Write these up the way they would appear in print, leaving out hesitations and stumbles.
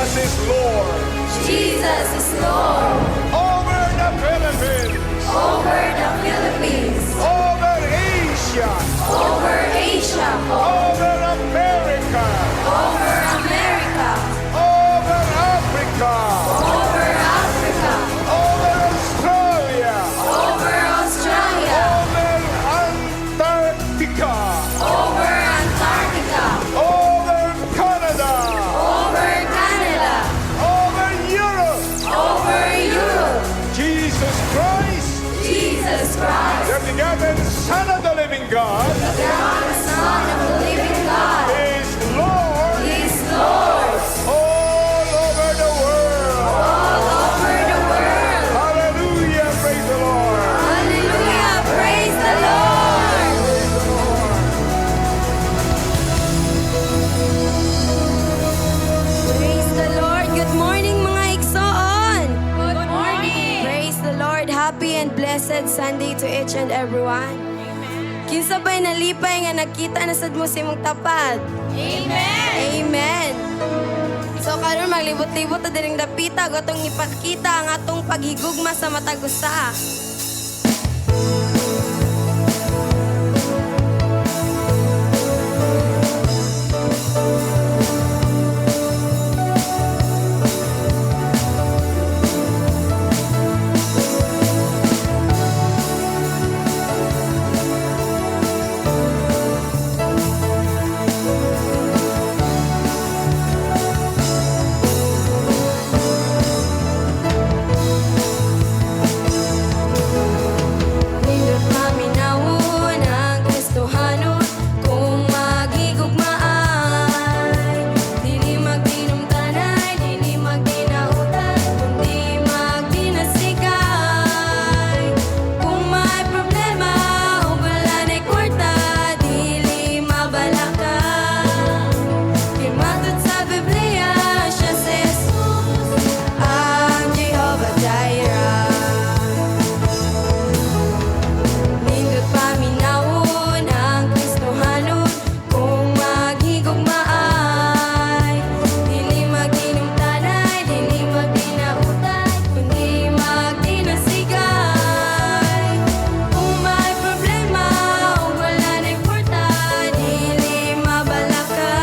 Jesus is Lord. Jesus is Lord. Over the Philippines. Over the Philippines. Over Asia. Over Asia. Over America. Over America. Over Africa. Over Africa. Over Australia. Over Australia. Over Antarctica. Over Antarctica. Over Canada. Over Canada. Over Europe. Over Europe. Jesus Christ, Jesus Christ, the begotten Son of the living God, the Son of the living God, is Lord is Lord all over the world. all over the world. Hallelujah, praise the Lord. Hallelujah, praise the Lord. Praise the Lord. Praise the Lord. Good morning mga igsoon. Good morning. Praise the Lord. Happy and blessed Sunday to each and everyone. Kinsa ba'y nalipay nga nakita na sad mo sa imong tapad? Amen. Amen. So karon maglibot-libot ta diring dapita gotong ipakita ang atong paghigugma sa matag usa. Nindot paminawon ang Kristohanon kung magigugmaay. Dili magdinumtanay, dili magdinautan, kundi magdinasikay. Kung may problema o wala na'y kwarta, dili mabalaka. Kay matod sa Biblia, siya si Jesus, ang Jehovah Jireh. Nindot paminawon ang Kristohanon kung maghigugmaay. Dili magdinumtanay, dili magdinautan, kundi magdinasigay. Kung may problema o wala na'y kwarta, dili mabalaka.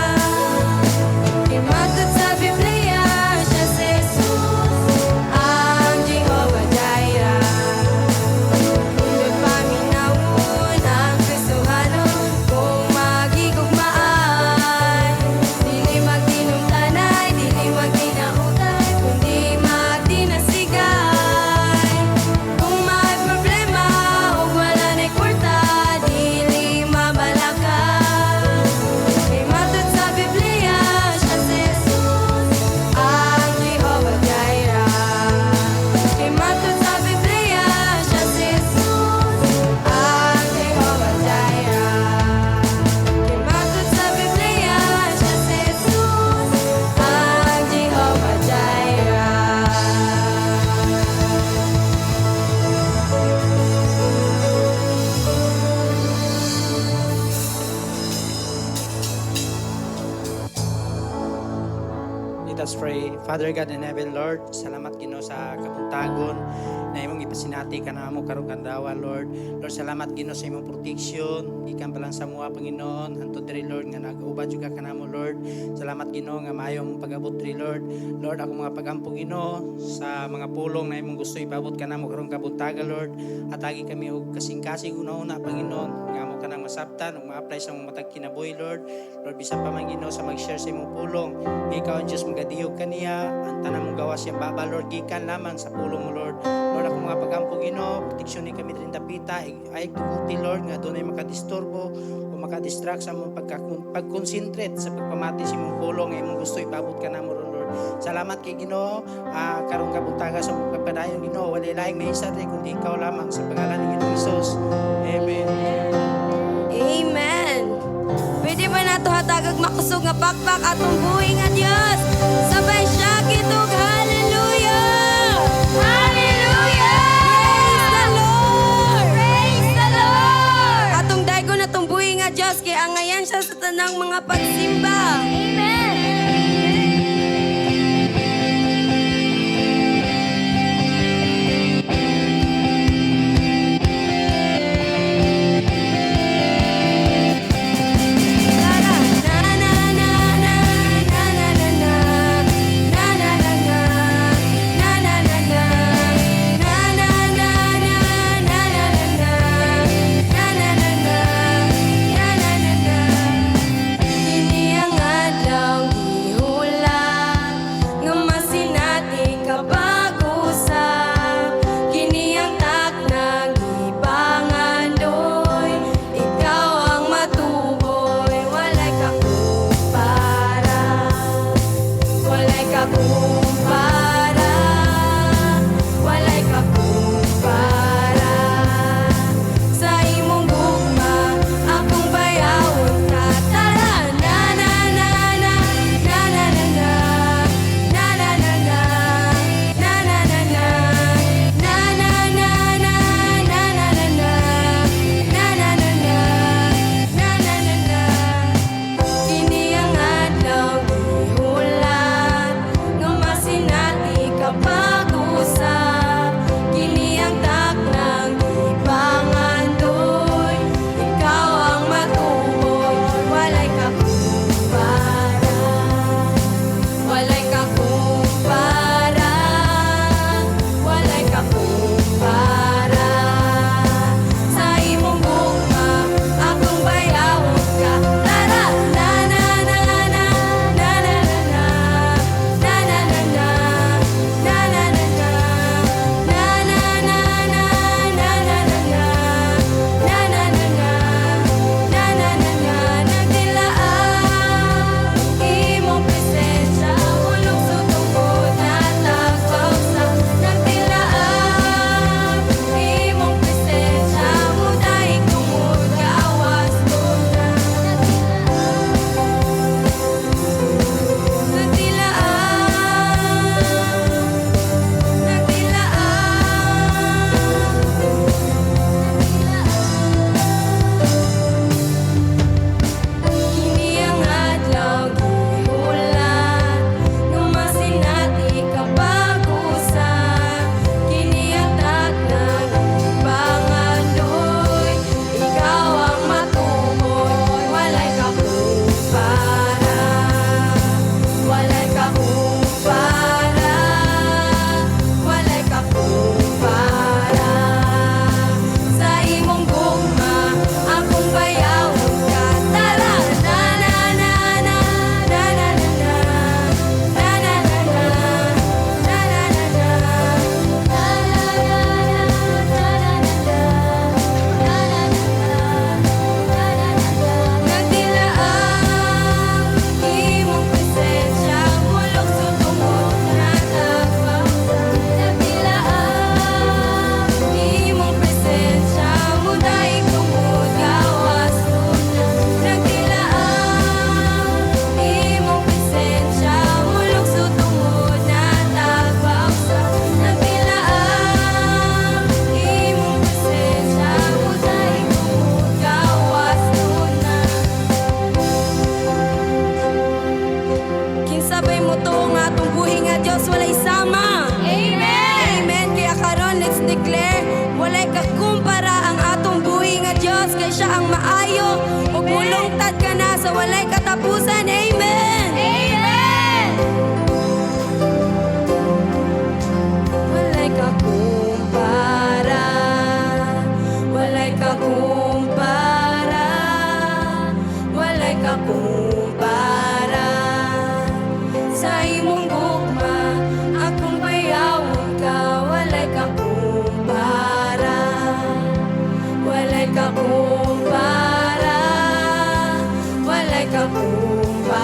Kay matod sa Biblia, siya si Jesus, ang Jehovah Jireh. Nindot paminawon ang Kristohanon kung magigugmaay. Dili magdinumtanay, dili magdinautan, kundi magdinasigay. Kung may problema o wala na'y kwarta, dili mabalaka. Kay matod sa Biblia, siya si Jesus, ang Jehovah Jireh. Kay matod sa Biblia, siya si Jesus, ang Jehovah Jireh. Kay matod sa Biblia, siya si Jesus, ang Jehovah Jireh. Let us pray. Father God in heaven, Lord, salamat Ginoo sa kabuntagon na imong ipasinati kanamo karong kandawa, Lord. Lord, salamat Ginoo sa imong protection. Ikan pa lang sa mua, Panginoon. Hantod diri, Lord, nga nag-ubad juga kanamo, Lord. Salamat Ginoo nga maayo ang pag-abot diri, Lord. Lord, ako mga pagampo Ginoo sa mga pulong na imong gusto ipabot kanamo karong kabuntaga, Lord. Atagi kami og kasing-kasing una-una, Panginoon. Nga mo kanang masabtan ug ma-apply sa mga matag kinabuhi, Lord. Lord, bisan pa man Ginoo sa mag-share sa imong pulong. Ikaw ang Diyos magadiyog kaniya, ang tanang mong gawas yung baba, Lord, gikan lamang sa pulong mo, Lord. Lord, ako mga pagampo Ginoo, proteksyon ni kami rin dapita, ay tuguti, Lord, nga doon ay makadisturbo o makadistract sa mong pag-concentrate sa pagpamati sa mong pulong, ay mong gusto ipabot ka na mo, Lord. Salamat kay Ginoo, karong kabutaga sa mong pagpadayon, Ginoo, wala laing may isa rin, kundi ikaw lamang sa pangalan ni Ginoo Hesus. Amen. Amen. Pwede ba nato hatagag makusog nga pakpak atong buhi nga Dios? Sabay siya kitog hallelujah! Hallelujah! Praise the Lord! Praise the Lord! Atong daygo na tong buhi nga Dios kay angayan siya sa tanang mga pagsimba. Amen. walay kakumpara, walay kakumpara. Sa imong gugma, akong bayawon ka. Tara, na na na na, na na na na, na na na na, na na na na, na na na na, na na na na, na na na na, na na na na. Kini ang adlaw gihulat, nga masinati kapag usap. Kini ang taknang gipangandoy, ikaw ang matuboy, walay kakumpara, walay kakumpara, walay kakumpara. Sa imong gugma, akong bayawon ka. Tara, na na na na, na na na na, na na na na, na na na na, na na na na, na na na na, na na na na, na na na na. Nagdilaan imong presensya, hulog sa tungkod na tagpaw sa. Nagdilaan imong presensya, mudaig tungod kaawas ko na. Kini ang adlaw gihulat, nga masinati kapag usap. Kini ang taknang gipangandoy, ikaw ang matuboy, walay kakumpara, walay kakumpara, walay kakumpara. Sa imong gugma, akong bayawon ka. Tara, na na na na, na na na na, na na na na, na na na na, na Nagdilaan imong presensya, hulog sa tungod na tagpaw sa. Nagdilaan imong presensya, mudaig tungod gawas ko na. Nagdilaan imong presensya, hulog sa tungod na tagpaw sa. Nagdilaan imong presensya, mudaig tungod gawas ko na. Kinsabay mo to nga atong buhi nga Dios walay sama. Amen. Amen. Kaya karon let's declare, walay kakumpara ang atong buhi nga Dios, kay siya ang maayo ug mulungtad ka na sa walay katapusan. Amen. Amen. Walay kakumpara, walay kakumpara, walay kakumpara. Sa imong gugma, akong bayawon ka, walay kakumpara, walay kakumpara, walay kakumpara.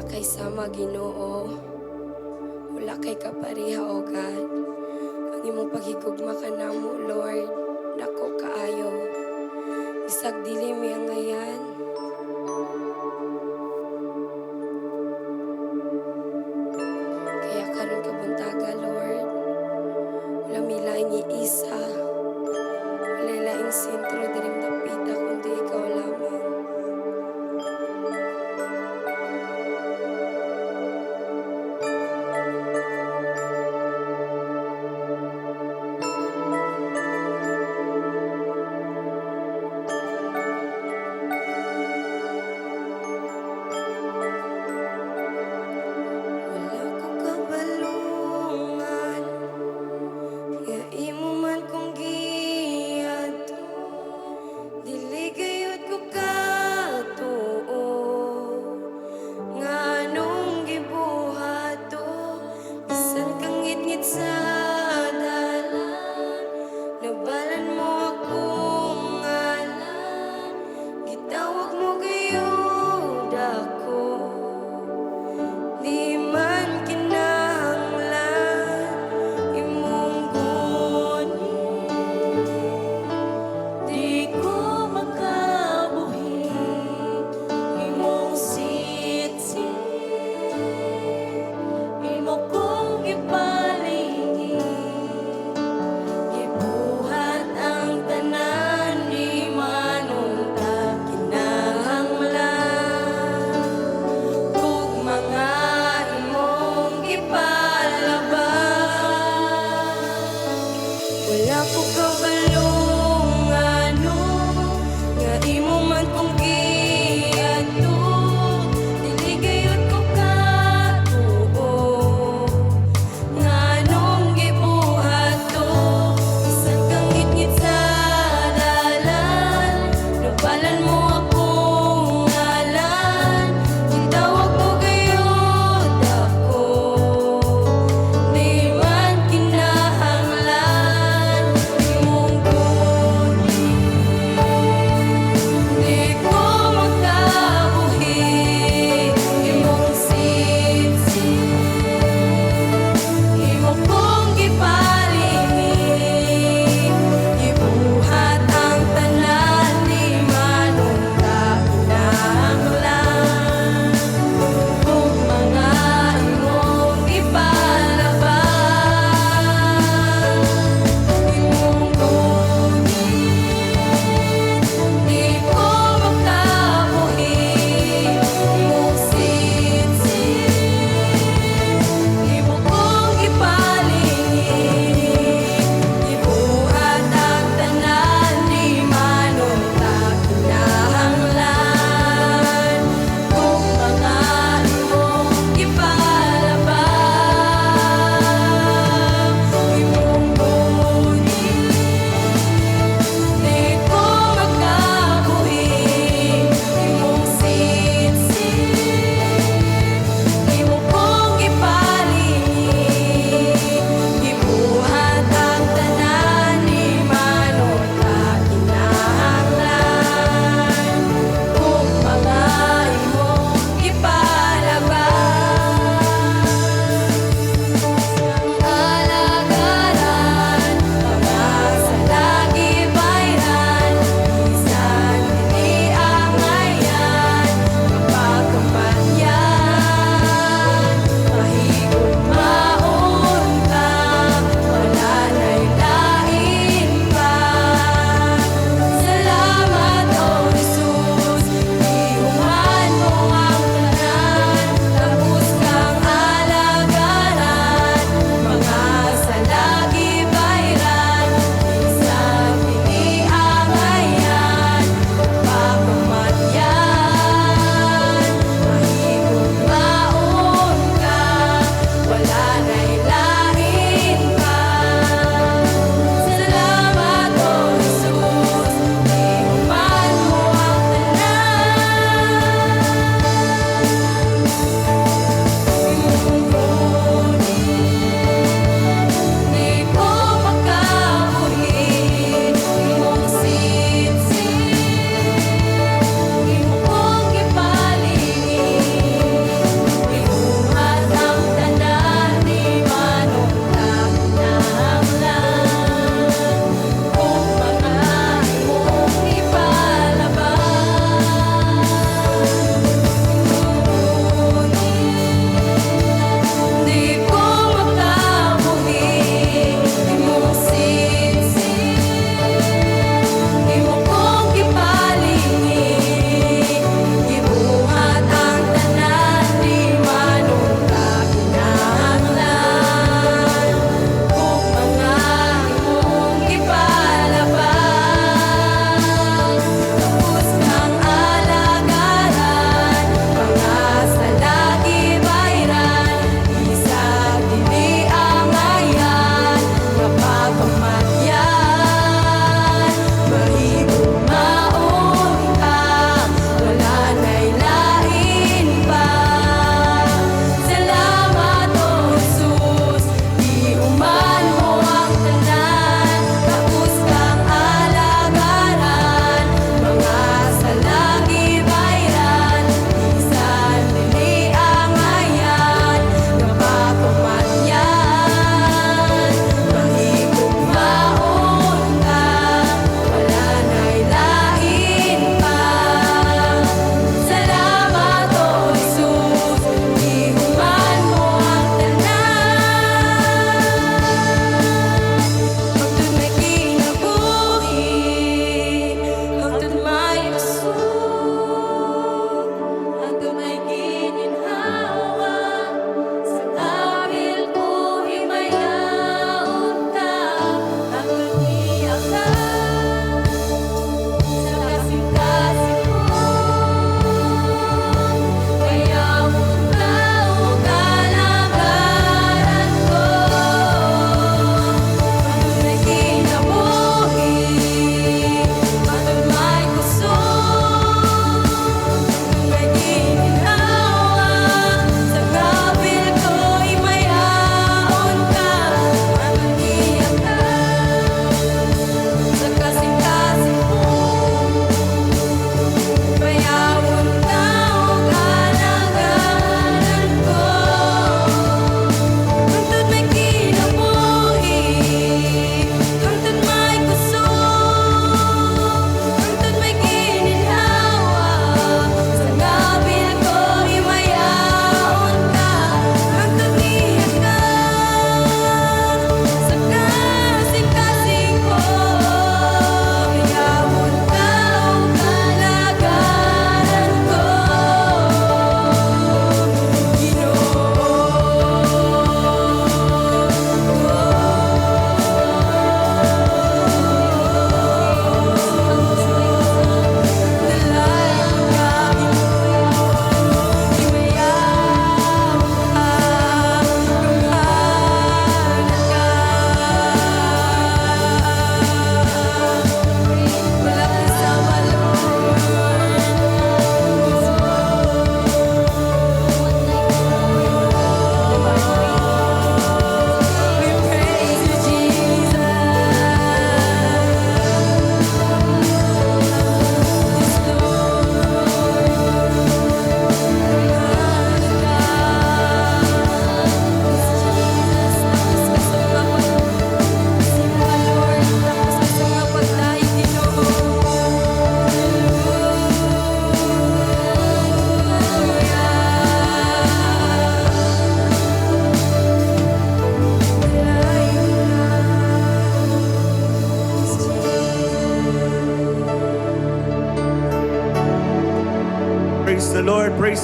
Wala kay sama Ginoo. Wala kay kapariha o God. Ang imong paghigugma kanamo, Lord, dako kaayo. Isag dili mi ang ngayan. Kaya karon kabuntaga, Lord, wala mi laing iisa. Wala laing sentro diring dapita kundi ikaw lamang.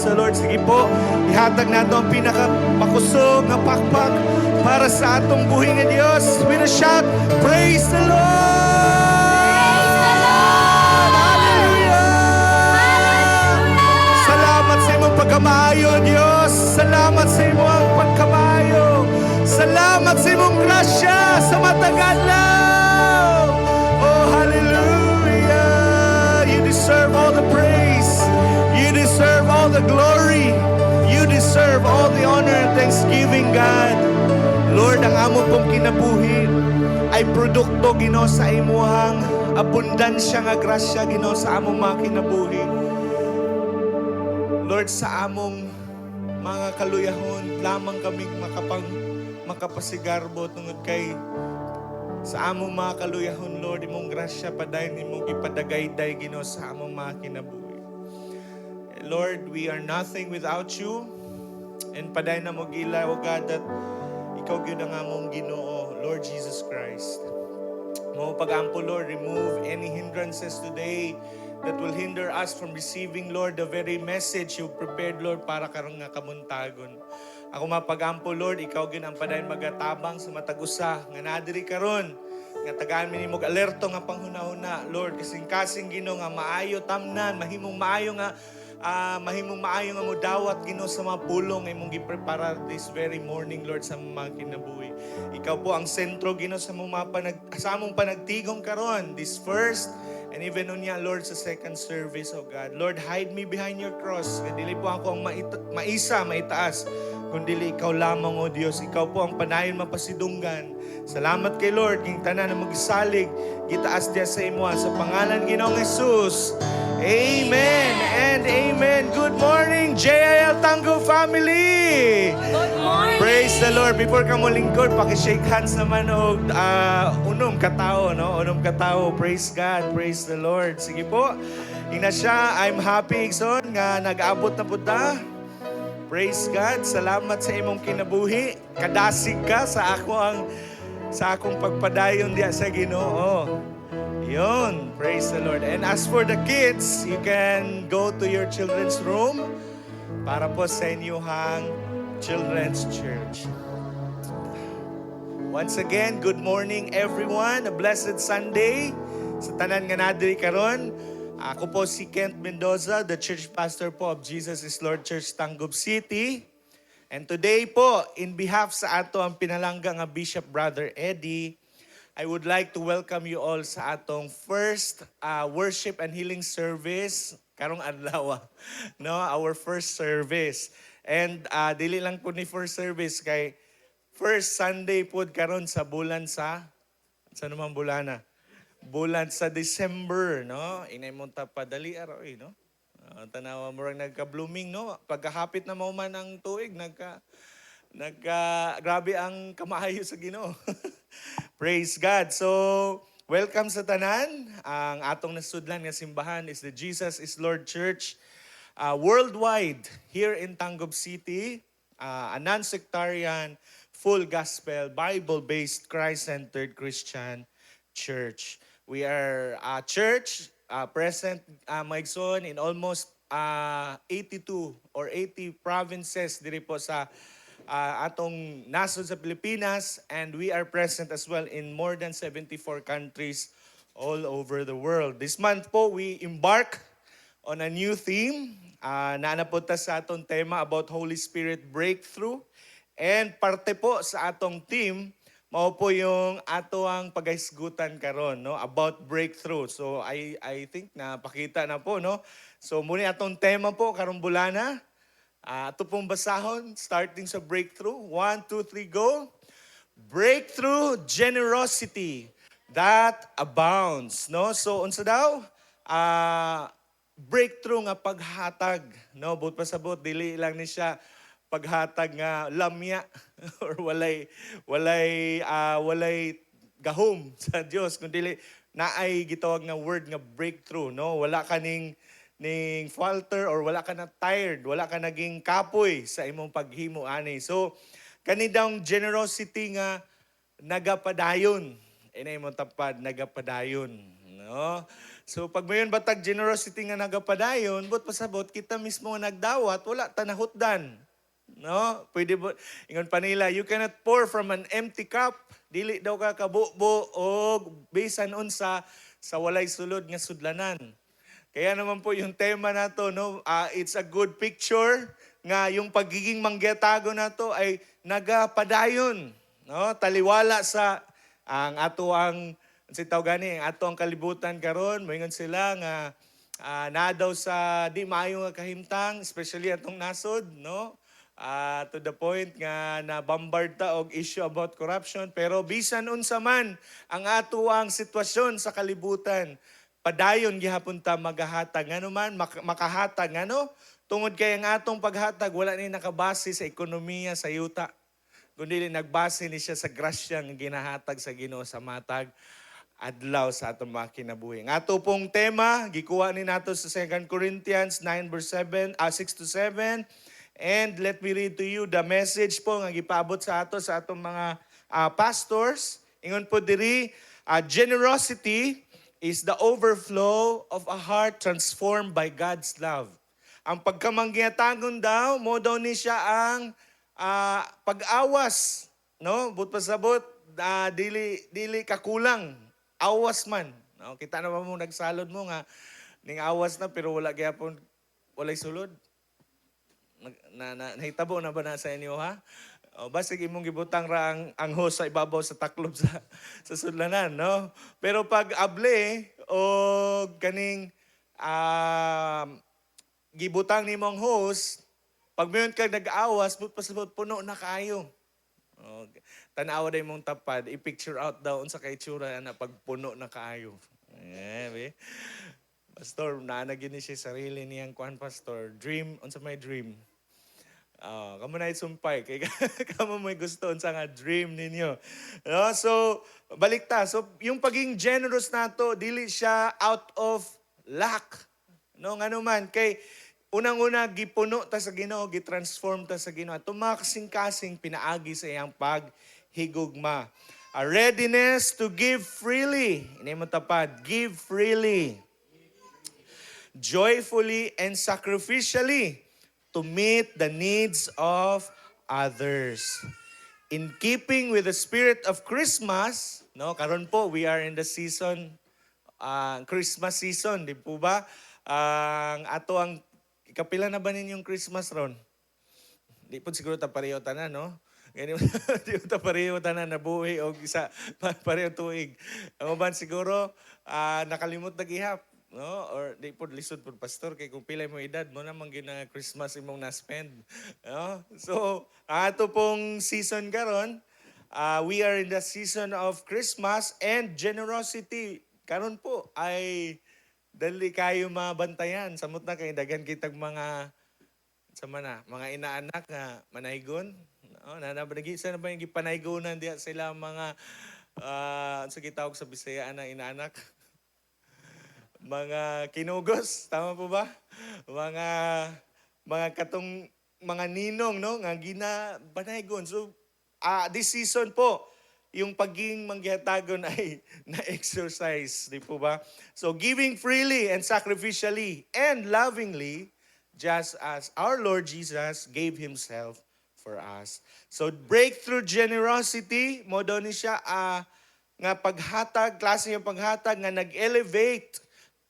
the Lord. Sige po, ihatag nato ang pinakamakusog na pakpak para sa atong buhay nga Dios. With a shout, praise the Lord! Hallelujah! Salamat sa imong pagkamaayo, Dios. Salamat sa imong pagkamaayo. Salamat sa imong grasya sa matagal lang. Oh, hallelujah! You deserve all the praise. You deserve all the glory. You deserve all the honor and thanksgiving, God. Lord, ang amo pong kinabuhi ay produkto, Ginoo, sa imuhang abundansya nga grasya, Ginoo, sa among mga kinabuhi. Lord, sa among mga kaluyahon, lamang kami makapasigarbo tungod kay sa among mga kaluyahon, Lord, imong grasya padayon imong ipadagayday, Ginoo, sa among mga kinabuhi. Lord, we are nothing without you. And padayon na mo gila, O God, that ikaw gyud ang among Ginoo, Lord Jesus Christ. Mo pagampo, Lord, remove any hindrances today that will hinder us from receiving, Lord, the very message you prepared, Lord, para karong nga kamuntagon. Ako mapagampo, Lord, ikaw gyud ang padayon magatabang sa matag-usa nga nadiri karon. Nga tagaan mi nimo alerto nga panghuna-huna, Lord, kasing-kasing Ginoo nga maayo tamnan, mahimong maayo nga mudawat, Ginoo, sa mga pulong nga imong giprepara this very morning, Lord, sa mga kinabuhi. Ikaw po ang sentro, Ginoo, sa among panagtigom karon, this first and even unya, Lord, sa second service, oh God. Lord, hide me behind your cross. Dili po ako ang maitaas, kundi ikaw lamang, oh Dios. Ikaw po ang panayon mapasidunggan. Salamat kay Lord, king tanan na magisalig, gitaas diya sa imo sa pangalan Ginoong Jesus. Amen and amen. Good morning, JIL Tango family. Good morning. Praise the Lord. Before ka mo lingkod, paki-shake hands naman og unom katao, no? Unom katao. Praise God. Praise the Lord. Sige po. Ina siya, I'm happy Igson nga nag-abot na punta. Praise God. Salamat sa imong kinabuhi. Kadasig ka sa akong pagpadayon diya sa Ginoo. Yun, praise the Lord. And as for the kids, you can go to your children's room para po sa inyong children's church. Once again, good morning everyone. A blessed Sunday sa tanan nga nadiri karon. Ako po si Kent Mendoza, the church pastor po of Jesus is Lord Church Tangub City. And today po, in behalf sa ato ang pinalangga nga Bishop Brother Eddie, I would like to welcome you all sa atong first worship and healing service karong adlaw, no? Our first service. And dili lang po ni first service kay first Sunday po karon sa bulan sa naman bulana? Bulan sa December, no? Inay mo ta padali araw, no? Tanawa mo rang nagka-blooming, no? Pagkahapit na mo man ang tuig, grabe ang kamaayo sa Ginoo. Praise God. So, welcome sa tanan. Ang atong nasudlan nga simbahan is the Jesus is Lord Church worldwide here in Tangub City. A non-sectarian, full gospel, Bible-based, Christ-centered Christian church. We are a church present, Maigson, in almost 82 or 80 provinces diri po sa atong nasod sa Pilipinas, and we are present as well in more than 74 countries all over the world. This month po, we embark on a new theme. Naanapunta sa atong tema about Holy Spirit breakthrough. And parte po sa atong theme, mao po yung ato ang pagahisgutan karon, no, about breakthrough. So I think napakita na po, no. So muna atong tema po karong bulana. Ito pong basahon, starting sa breakthrough. 1, 2, 3, go. Breakthrough generosity that abounds. No? So, unsa daw? Breakthrough nga paghatag. No? But pasabot, dili lang ni siya paghatag nga lamya or walay gahom sa Dios, kundi naay gitawag nga word nga breakthrough. No? Wala kaning falter or wala ka na tired, wala ka naging kapoy sa imong paghimo ani. So kanidang generosity nga nagapadayon. Inay mo tapad nagapadayon, no? So pag mayon batag generosity nga nagapadayon, but pasabot kita mismo nga nagdawat, wala tanahutdan. No? Pwede ba, ingon pa nila, you cannot pour from an empty cup. Dili daw ka kabubo o bisan unsa sa walay sulod nga sudlanan. Kaya naman po yung tema nato, no, it's a good picture nga yung pagiging manggiyatago nato ay nagapadayon, no? Taliwala sa ang ato ang si gani ang ato ang kalibutan karon, moingon sila nga na daw sa di maayo nga kahimtang, especially atong nasod, no? To the point nga na-bombard ta og issue about corruption. Pero bisan unsa man ang ato ang sitwasyon sa kalibutan, padayon gihapon ta magahatag. Ngano man, makahatag. Ngano? Tungod kay ang atong paghatag, wala ni nakabase sa ekonomiya, sa yuta. Kundi nagbase ni siya sa grasya nga ginahatag sa Ginoo sa matag adlaw sa atong mga kinabuhi. Ang ato pong tema, gikuha ni nato sa 2 Corinthians 9 verse 7, 6 to 7. And let me read to you the message po nga gipaabot sa atong mga pastors. Ingon po diri, generosity is the overflow of a heart transformed by God's love. Ang pagkamanggiatagon daw, mo daw ni siya ang pag-awas, no? But pasabot, dili kakulang, awas man. No? Kita naman mo nagsalod mo nga ning awas na pero wala gyapon walay sulod. Nahitabo na ba na sa inyo, ha? O, basig imong gibutang ra ang hose sa ibabaw sa taklob sa sudlanan, no? Pero pag able o kaning gibutang nimo ang hose, pag mayon kag nag-awas, pasabot puno na kayo. O, tanawa day mong tapad, i-picture out daw unsa kay itsura na pag puno na kayo. Be. Pastor, naanagin ni siya sarili niyang kuan, pastor. Dream, unsa may dream? Kamo na isumpay. Kaya kamo may gusto, unsa nga dream ninyo. No? So, balik ta. So, yung pagiging generous nato, dili siya out of lack. No, ngano man. Kay, unang-una, gipuno ta sa Ginoo, gitransform ta sa Ginoo. At mga kasing-kasing pinaagi sa iyang paghigugma. A readiness to give freely. Ini mo tapad, give freely. Joyfully and sacrificially to meet the needs of others. In keeping with the spirit of Christmas, no, karon po we are in the season, Christmas season, di po ba? Ang ato ang ikapila na ba ninyong Christmas ron? Di po siguro ta pareho tanan, no? Ganyan, di po ta pareho tanan na buhi o isa pareho tuig. Ang uban siguro nakalimot na gihap. No, or di po lisod po pastor kay kung pilay mo edad mo namang gina Christmas imong na-spend. No? So, ato pong season karon, we are in the season of Christmas and generosity. Karon po ay dali kayo mabantayan. Samot na kay daghan kitag mga mga inaanak nga manaygon. No, nanabagisa na ba yung gipanaygonan diya sila mga sa gitawag sa Bisaya na inaanak? Mga kinugos, tama po ba? Mga katong mga ninong, no, nga ginabanaygon. So this season po, yung pagiging manggihatagon ay na-exercise, di po ba? So giving freely and sacrificially and lovingly, just as our Lord Jesus gave Himself for us. So breakthrough generosity, mo daw ni siya nga paghatag, klase ng paghatag nga nag-elevate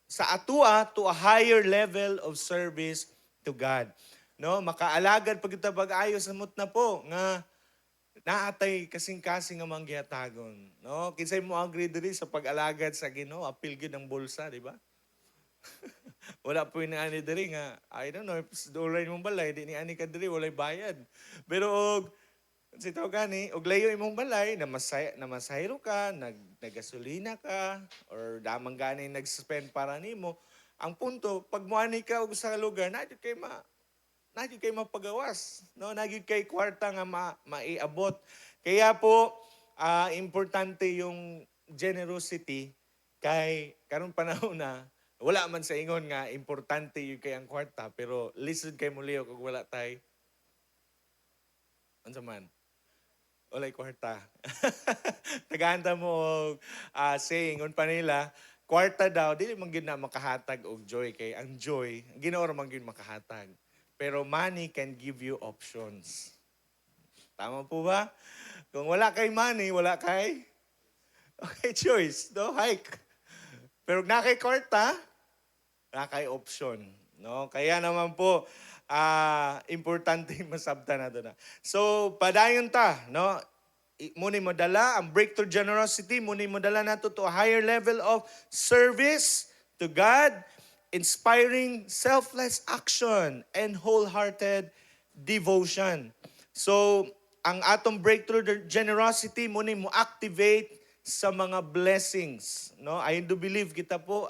sa atua to a higher level of service to God. No, makaalagad pag kita pag-ayo sa na po nga naatay kasing-kasing nga manggihatagon. No, kinsay mo agree diri sa pag-alagad sa Ginoo, apil gyud ang bulsa, di ba? Wala po ni ani diri nga I don't know if dolay mong balay di ni ani ka diri walay bayad. Pero si tao gani, og layo imong balay, namasayro ka, nagasolina ka, or damang gani nag-spend para nimo. Ang punto, pag muani ka og sa lugar, nagyud kay mapagawas. No? Nagyud kay kwarta nga maiabot. Kaya po, importante yung generosity kay karong panahon na, wala man sa ingon nga importante yung kay ang kwarta, pero lisod kay muliyo kung wala tay. Ano man? Walay kwarta. Nagahanda mo saying on pa nila kwarta daw, dili man gyud na makahatag og joy kay ang joy, Ginoo ra man gyud makahatag. Pero money can give you options. Tama po ba? Kung wala kay money, wala kay okay choice, no? Hike. Pero na kay kwarta, na kay option, no? Kaya naman po importante masabtan nato na. So, padayon ta, no? Muna mo dala ang breakthrough generosity, muna mo dala nato to a higher level of service to God, inspiring selfless action and wholehearted devotion. So, ang atong breakthrough generosity muna mo activate sa mga blessings, no? I do believe kita po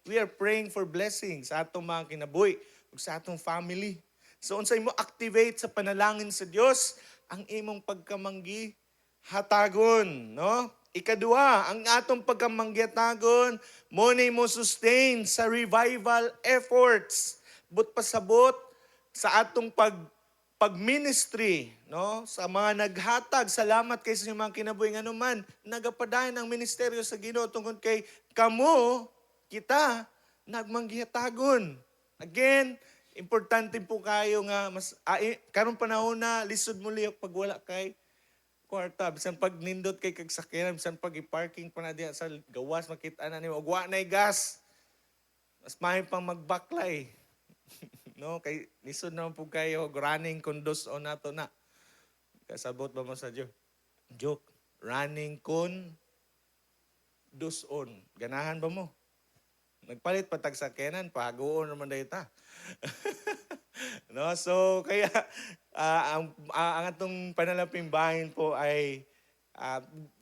we are praying for blessings sa atong mga kinabuhi ug sa atong family. So unsay mo activate sa panalangin sa Dios ang imong pagkamanggi hatagon, no? Ikaduha, ang atong pagkamanggihatagon mo sustain sa revival efforts. But pasabot sa atong pag-ministry, no? Sa mga naghatag, salamat kay sa inyong mga kinabuhi nga naman, nagapadayon ang ministeryo sa Ginoo tungkol kay kamo, kita, nagmanggihatagon. Again, importante po kayo nga, karong panahon na, lisod mo liyok pag wala kay kwarta. Bisan pag nindot kay kagsakyanan, bisan pag i-parking pa na diya sa gawas, makita na niyo, ugwa na gas. Mas may pang magbaklay. No, kay lisod naman po kayo running kun dos-on nato na. Kasabot ba mo sa joke? Running kun dos-on. Ganahan ba mo? Nagpalit patag sakyanan, pahagoon naman dayta. No, so kaya ang atong panalaping bahin po ay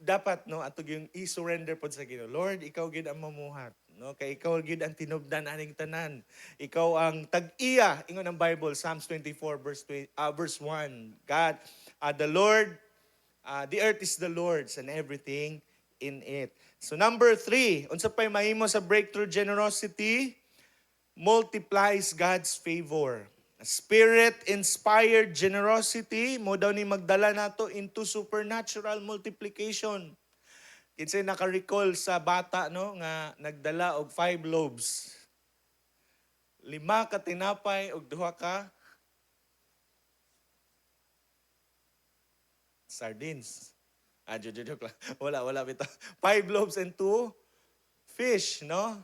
dapat no atog yung i-surrender pod sa Ginoo. Lord, ikaw gid ang mamuhat, no? Kay ikaw gid ang tinubdan aning tanan. Ikaw ang tag-iya ingon ang Bible, Psalms 24 verse 1. God, the Lord, the earth is the Lord's and everything in it. So number 3, unsa pay mahimo sa breakthrough generosity? Multiplies God's favor. Spirit-inspired generosity, mo daw ni magdala nato into supernatural multiplication. Kinsay naka-recall sa bata, no, nga nagdala og 5 loaves. 5 ka tinapay og 2 ka sardines. Joke lang. Wala bitaw. 5 loaves and 2 fish, no?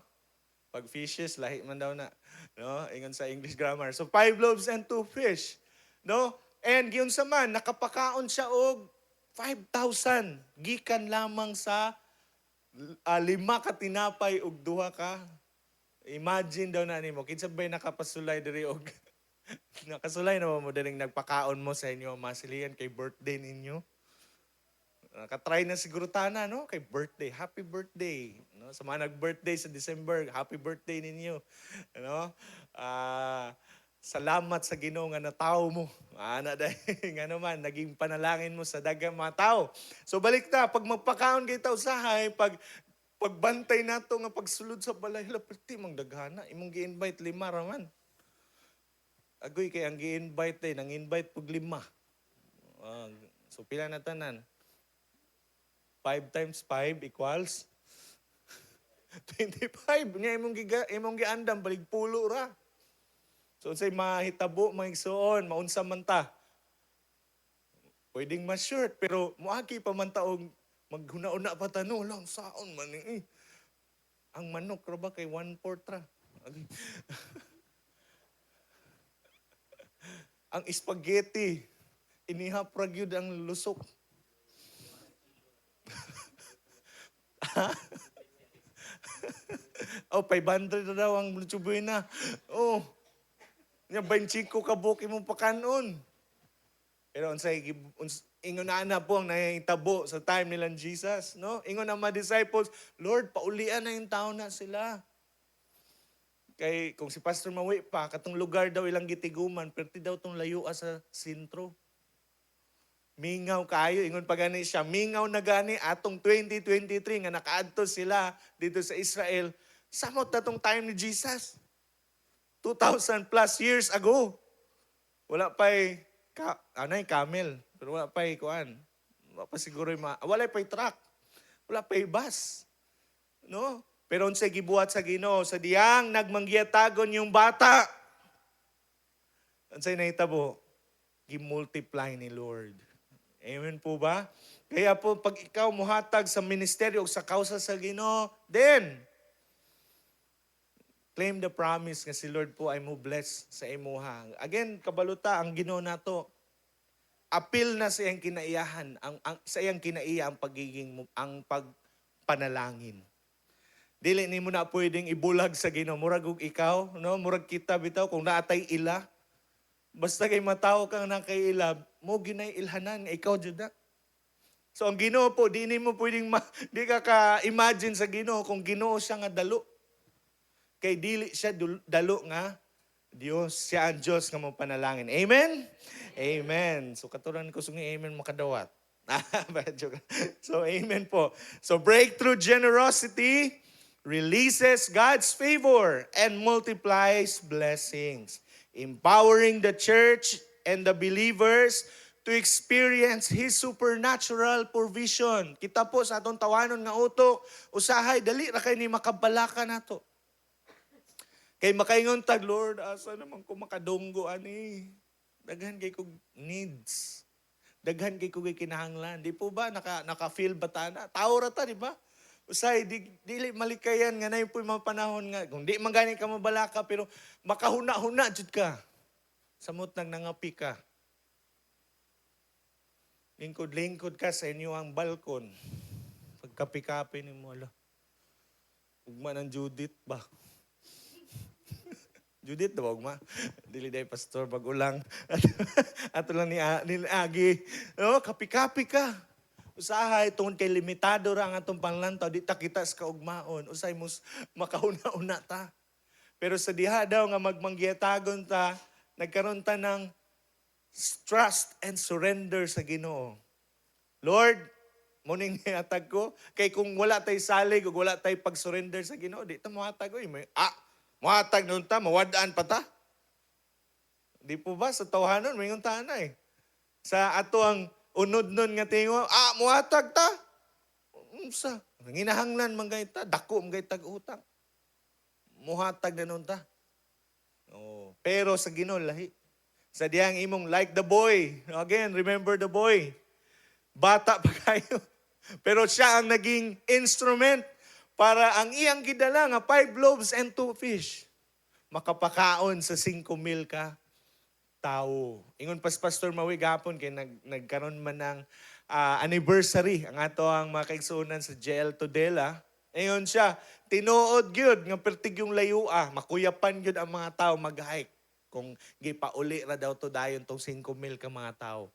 Pag fishes, lahi man daw na. No? Ingon sa English grammar. So, 5 loaves and 2 fish. No? And giyon sa man, nakapakaon siya og 5,000. Gikan lamang sa 5 ka tinapay og 2 ka. Imagine daw na nimo. Kinsa ba'y nakapasulay diri og nakasulay na mo diring nagpakaon mo sa inyo masilian kay birthday ninyo. Nakatry na siguro tana, no? Kay birthday. Happy birthday. No? Sa mga nag-birthday sa December, happy birthday ninyo. No? Salamat sa Ginoo nga natao mo. Nga naman, naging panalangin mo sa daghang mga tao. So balik ta, pag magpakaon kay tao sahay, pagbantay nato nga pagsulod sa balay, lapati mang daghana, imong gi-invite 5 raman. Agoy kay ang gi-invite nang-invite pug 5. So pila na tanan? 5 times 5 equals 25. Nya imong giandam balig pulo ra. So unsay mahitabo, mahigsuon, maunsa man ta. Pwedeng mas short pero moagi pa man taong maghuna-una pa tano lang saon man ni. Ang manok ra ba kay 1/4 ra. Ang spaghetti inihap ra gyud ang lusok. Oh, 500 na daw ang luchuboy na. Oh, nya 25 ka buki mong pakanon. Pero ingon na po ang nahitabo sa time nilang Jesus, no? Ingon ang mga disciples, Lord, paulian na yung tao na sila. Kay kung si Pastor Mawi pa, katong lugar daw ilang gitiguman, perti daw tong layua sa sentro. Mingaw kayo, ingon pa gani siya, mingaw na gani atong 2023 nga nakaadto sila dito sa Israel. Samot na tong time ni Jesus. 2,000 plus years ago. Wala pa'y camel, pero wala pa'y kuan. Wala pa siguro wala pa'y truck. Wala pa'y bus. No? Pero unsay gibuhat sa Ginoo sa diyang nagmanggiyatagon yung bata. Unsay nahitabo? Gimultiply ni Lord. Amen po ba? Kaya po pag ikaw muhatag sa ministeryo o sa kausa sa Ginoo, then claim the promise nga si Lord po ay mo bless sa imuha. Again, kabaluta ang Ginoo nato. Apil na sa iyang kinaiyahan, sa iyang kinaiya ang pagiging ang pagpanalangin. Dili nimo na pwedeng ibulag sa Ginoo. Murag ug ikaw, no? Murag kita bitaw kung naatay ila. Basta kay mataw kang nakay ila, mo ginay ilhanan nga ikaw jud na. So ang Ginoo po, di nimo pwedeng di ka ka-imagine sa Ginoo kung Ginoo siya nga dalo. Kay dili siya dalo nga Dios, siya ang Diyos nga mo panalangin. Amen? Amen. So katuran ko sungi amen makadawat. So amen po. So breakthrough generosity releases God's favor and multiplies blessings, empowering the church and the believers to experience His supernatural provision. Kita po sa atong tawanon nga utok, usahay, dali ra kay ni makabalaka nato. Kay makaingon tag, Lord, asa naman ko makadunggo ani? Daghan kay kog needs. Daghan kay kog kinahanglan. Di po ba naka-feel batana? Tao ra ta, di ba? Usay dili malikayan nga nay puy mga panahon nga kung di man gani ka mabalaka pero makahuna-huna jud ka. Samot nang nangapi ka. Lingkod-lingkod ka sa inyo ang balkon. Pagkapi-kapi ni mo, ala. Ugma ng Judith ba? Judith, dawag ma. Dili day pastor, bagulang. Ato lang ni Agi. No, kapi-kapi ka. Usahay, tungkol kay limitado ra ang atong panlantaw, di ta kita sa kaugmaon. Usay mus makahuna-una ta. Pero sa diha daw nga magmanggiyatagon ta, nagkaroon ta ng trust and surrender sa Ginoo. Lord, muning nihatag ko, kay kung wala tay salig o wala tay pag-surrender sa Ginoo, di ta muhatag ko. Muhatag nun ta, mawadaan pa ta. Di po ba, sa tawhanon, may nguntahan na eh. Sa ato ang unod nun nga tingo, muhatag ta. Sa ginahanglan man ta, dako man tag utang. Muhatag na nun ta. Oh, pero sa Ginoo lahi. Sa diyang imong like the boy. Again, remember the boy. Bata pa kayo. Pero siya ang naging instrument para ang iyang gidala nga 5 loaves and 2 fish makapakaon sa 5,000 ka tao. Ingon pas Pastor Mawi gapon kay nagkaroon man ng anniversary ang ato ang mga kaigsuonan sa JL Tudela. Ingon siya, tinuod gyud nga pertig yung layua, makuyapan gyud ang mga tao mag-hike kung gipauli ra daw to dayon tong 5,000 ka mga tao.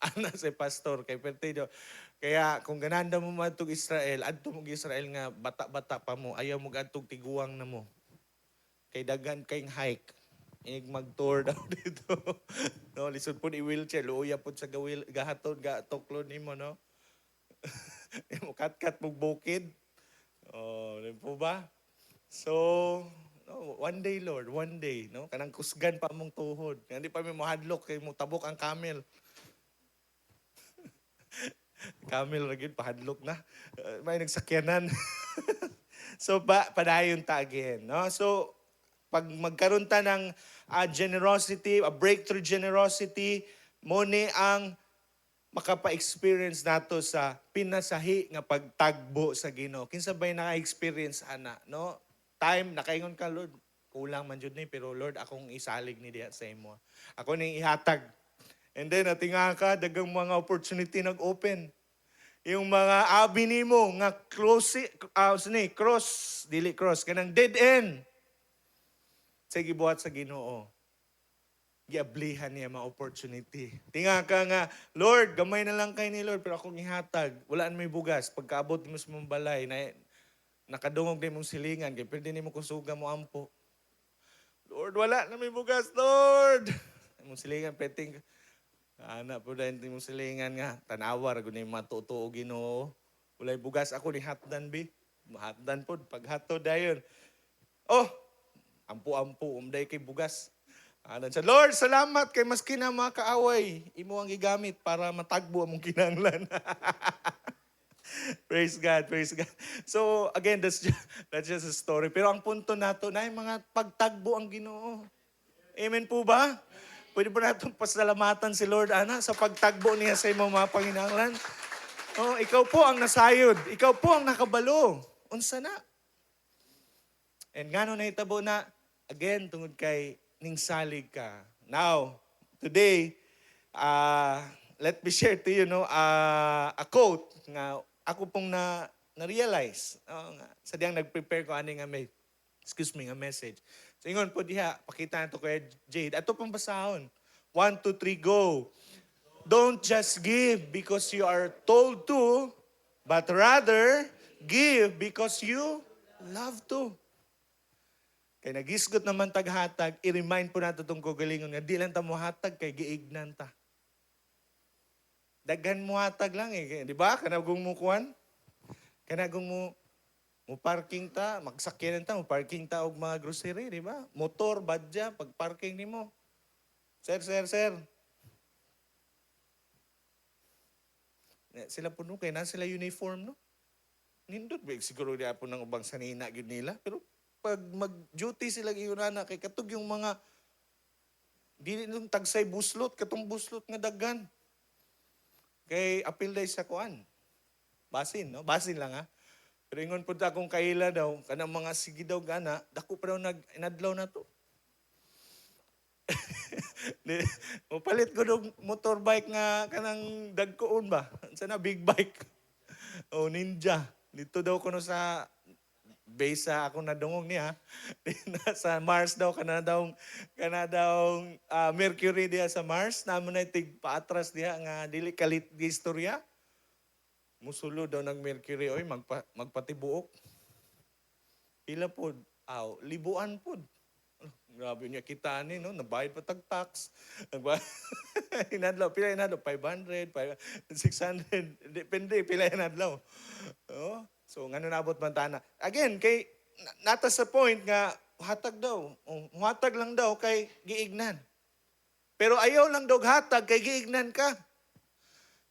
Ana si Pastor kay pertido. Kaya kung gananda mo matug Israel, adto mo Israel nga bata-bata pa mo, ayaw mo adtog tiguang na mo. Kay daghan kayong hike. Inig mag-tour daw dito. No, lisod po ni wheelchair, luya po sa gahatod, gatuklon nimo, no? Imo kat-kat mo bukid. Oh, di po ba? So, no, one day, Lord, one day, no? Kanang kusgan pa mong tuhod. Hindi pa mo hadlok kay mo tabok ang camel. Camel ra gyud pahadlok na. May nagsakyanan. So padayon ta again, no? So pag magkaroon ta ng generosity, a breakthrough generosity, mo ni ang makapa-experience nato sa pinasahi nga pagtagbo sa Ginoo. Kinsa bay naka-experience ana, no? Time nakaingon ka, Lord, kulang man jud ni pero Lord akong isalig ni diha sa imo. Ako ning ihatag. And then, natinga ka, dagang mga opportunity nag-open. Yung mga abi nimo nga cross, kanang dead end. Sige buhat sa Ginoo. Giablihan niya mga opportunity. Tinga ka nga, Lord, gamay na lang kay ni Lord, pero akong ihatag. Walaan may bugas. Pagkaabot mo sa mong balay, nakadungog na mong silingan, kaya pwede ni mo kusuga mo ampo. Lord, wala na may bugas, Lord. Mong silingan, peting. Anak po dahil mong silingan nga, tanawar, kung yung matutuo Ginoo. Walay bugas ako ni hatdan, bi. Hatdan po, paghato dayon. Oh, ampu-ampu, umday kay bugas. Anan siya, Lord, salamat kay maski na mga kaaway. Imo ang gigamit para matagbo among kinahanglan. Praise God, praise God. So again, that's just a story. Pero ang punto nato na yung mga pagtagbo ang Ginoo. Amen po ba? Pwede ba natin pasalamatan si Lord, ana, sa pagtagbo niya sa imong mga panginahanglan? Oh, ikaw po ang nasayod. Ikaw po ang nakabalo. Unsa na? And ngano na itabo na, again, tungod kay ningsalig ka. Now, today, let me share to you a quote nga ako pong na-realize. Sa diyang nag-prepare ko ani nga nga message. So ingon po diha, pakita nato kay Jade. Ato pong basahon. 1, 2, 3, go. Don't just give because you are told to, but rather give because you love to. Kay nagisgot naman taghatag, i-remind po nato itong kugalingon nga di lang ta mo hatag kay giignan ta. Daghan mo hatag lang eh. Di ba? Kanagong mo kuhan? Kanagong mo parking ta, magsakyanan ta, mo parking ta og mga grocery, di ba? Motor, badya, pag parking nimo. Sir. Sila po no, kaya na sila uniform, no? Nindot, siguro di po ng ubang sanina yun nila. Pero pag mag-duty sila na kay katog yung mga di nung tagsay buslot, katong buslot nga daghan. Kay apil day sa kuan. Basin, no? Basin lang ha. Pero ingon po ta kung kaila daw, kanang mga sige daw gana, dako pa daw inadlaw na to. Palit ko ng motorbike nga kanang dagkoon ba? Sana big bike. O ninja. Dito daw kuno sa base sa akong nadungog niya. Sa Mars daw kana daw Mercury diya sa Mars. Namo na tig paatras diya nga dili kalit di istorya. Musulo daw ng Mercury oy magpatibuok. Pila pod? Libuan pod. Grabe niya kitaan ni, no? Nabayad pa tag-tax. Inadlaw, pila inadlaw? 500, 600, depende, pila inadlaw. Oh, so, nga nabot man tana. Again, kay, nata sa point nga, hatag daw. Hatag lang daw kay giignan. Pero ayaw lang daw hatag kay giignan ka.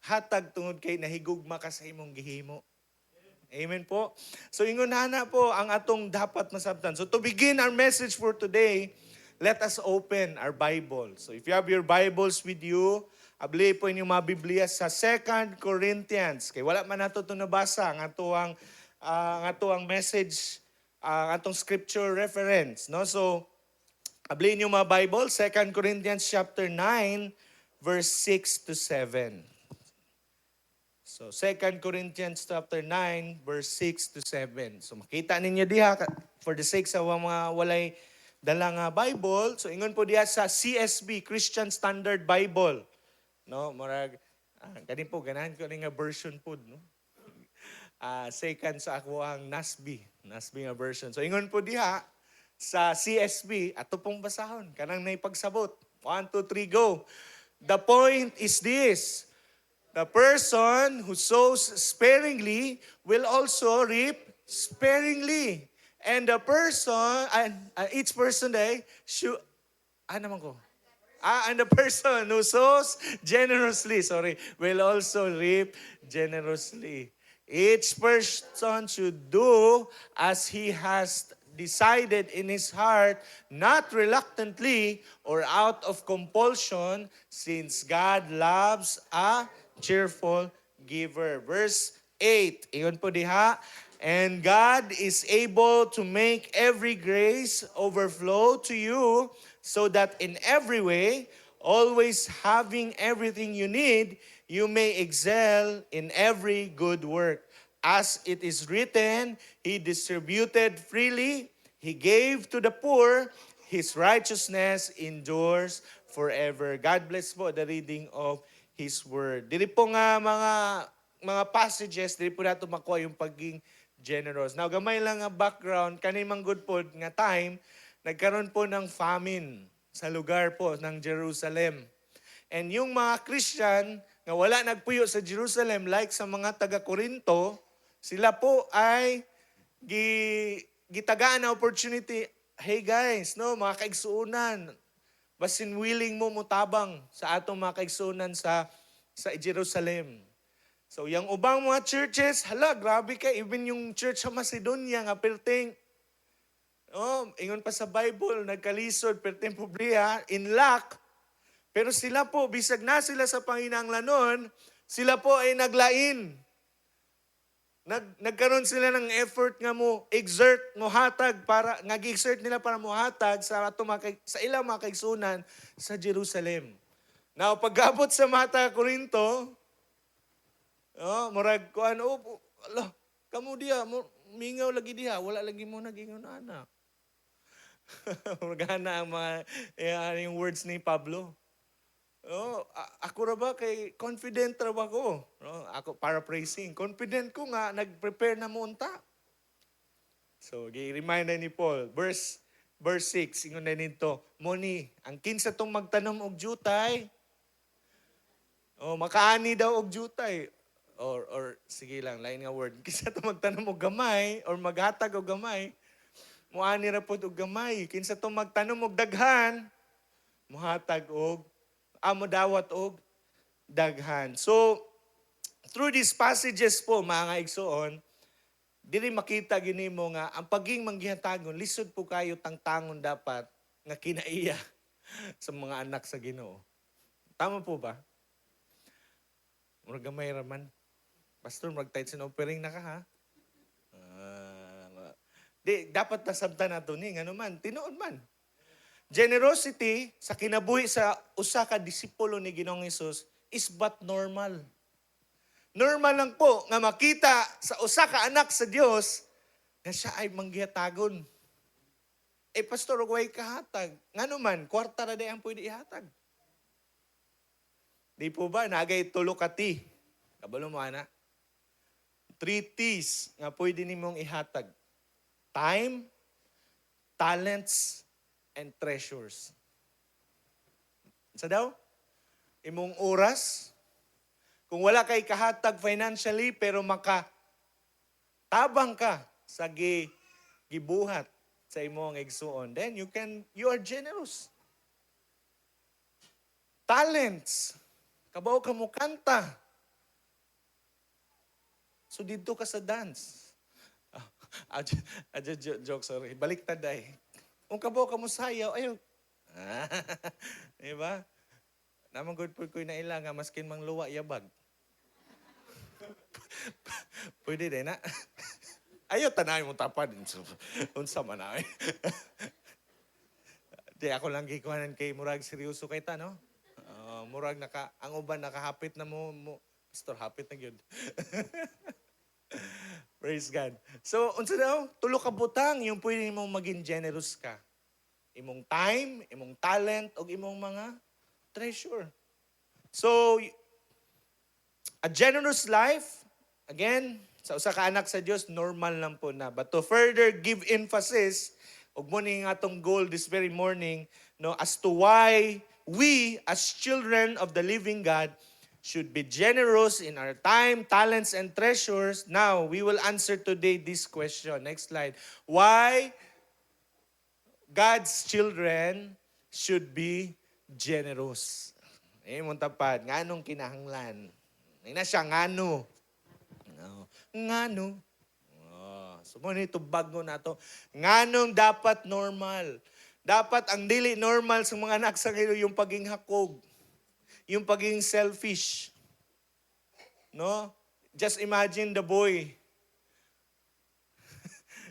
Hatag tungod kay nahigugma ka sa imong gihimo. Amen po. So ingon na po ang atong dapat masabtan. So to begin our message for today, let us open our Bible. So if you have your Bibles with you, abli po inyong mga Biblia sa 2 Corinthians. Kay wala man nato ito nabasa ang atuang message, ang atong scripture reference. No? So abli inyong mga Bible, 2 Corinthians chapter 9, verse 6 to 7. So, 2 Corinthians chapter 9, verse 6 to 7. So, makita ninyo diha, for the sake sa mga walay dalang Bible, so ingon po diha sa CSB, Christian Standard Bible. No, murag, ganin po, ganahan ko nga version po, no? Second sa ako ang NASB nga version. So, ingon po diha sa CSB, ato pong basahon, kanang naipagsabot. 1, 2, 3, go. The point is this: the person who sows sparingly will also reap sparingly. And the person, each person should, and the person who sows generously, will also reap generously. Each person should do as he has decided in his heart, not reluctantly or out of compulsion, since God loves a cheerful giver. Verse 8, iyon po diha. And God is able to make every grace overflow to you, so that in every way, always having everything you need, you may excel in every good work. As it is written, He distributed freely, He gave to the poor, His righteousness endures forever. God bless po the reading of His Word. Dili po nga mga passages, dili po nato makuha yung pagiging generous. Now, gamay lang nga background, kanimang good po nga time, nagkaroon po ng famine sa lugar po ng Jerusalem. And yung mga Christian nga wala nagpuyo sa Jerusalem, like sa mga taga-Corinto, sila po ay gitagaan na opportunity. Hey guys, no, mga kaigsuunan, basin willing mo mutabang sa atong mga kaigsuunan sa Jerusalem. So, yung ubang mga churches, hala, grabe ka. Even yung church sa Macedonia, nga perting, ingon pa sa Bible, nagkalisod, perting publiya, in lack. Pero sila po, bisag na sila sa panginahanglanon, sila po ay naglain. Nagkaroon sila ng effort nga mo exert mo hatag para nag-exert nila para mo hatag sa sa ilang mga kaigsunan sa Jerusalem. Now pagabot sa mata Corinto, murag kuan ala, kamo diha mingaw lagi diha, wala lagi mo nagingon anak. Muragana ang mga yung words ni Pablo. Ako ra ba kay confident ra ba ko? Ako paraphrasing. Confident ko nga nag-prepare na mo unta. So, gi-remind na ni Paul, verse 6, ingon na nito, Moni, ang kinsa tong magtanom og jutay, makaani daw og jutay. Or sige lang, lain nga word. Kinsa tong magtanom og gamay or maghatag og gamay, muani ra pud og gamay. Kinsa tong magtanom og daghan, muhatag og amo dawat og daghan. So, through these passages po, mga igsoon, dili makita gini mo nga, ang paging manggihatagon, lisod po kayo tangtangon dapat nga kinaiya sa mga anak sa Ginoo. Tama po ba? Murag gamay raman. Pastor, mag-tight sin offering na ka ha? Dapat nasabtan nato ni, nga naman, tinuod man. Generosity sa kinabuhi sa usa ka disipulo ni Ginoong Hesus is but normal. Normal lang po nga makita sa usa ka anak sa Dios na siya ay manggihatagon. Pastor, way kahatag. Ngano man, kwarta na ang pwede ihatag. Di po ba, nagay tulo ka ti. Kabalo mo, ana? 3 T's nga pwede nimong ihatag. Time, talents, and treasures. Sa daw? Imong oras. Kung wala kay kahatag financially, pero makatabang ka sa gibuhat sa imong igsuon, then you are generous. Talents. Kabaw ka mo kanta. So dito ka sa dance. Joke, sorry. Baliktad ay. Kung kabaw ka mo sayaw, ayun. Diba? Naman good po ko na ilang, maskin mang luwa yabag. Pwede din na. Ayaw, tanay mo tapad. Unsa man na. Di ako lang gikuhanan kay Murag seryoso kay ta, no? Murag ang uban nakahapit na mo. Pastor, hapit na yun. Praise God. So, unsa daw? Tulo ka butang yung pwede mong maging generous ka. Imong time, imong talent, o imong mga treasure. So, a generous life, again, sa usa ka anak sa Dios, normal lang po na. But to further give emphasis, ug mo ni nga atong goal this very morning, no, as to why we, as children of the living God, should be generous in our time, talents, and treasures. Now, we will answer today this question. Next slide. Why God's children should be generous? Mong tapad. Nganong kinahanglan? Na siya, ngano. Ngano. So, muna ito bago na to. Nganong dapat normal? Dapat ang dili normal sa mga anak sa Ginoo yung paging hakog. Yung pagiging selfish. No? Just imagine the boy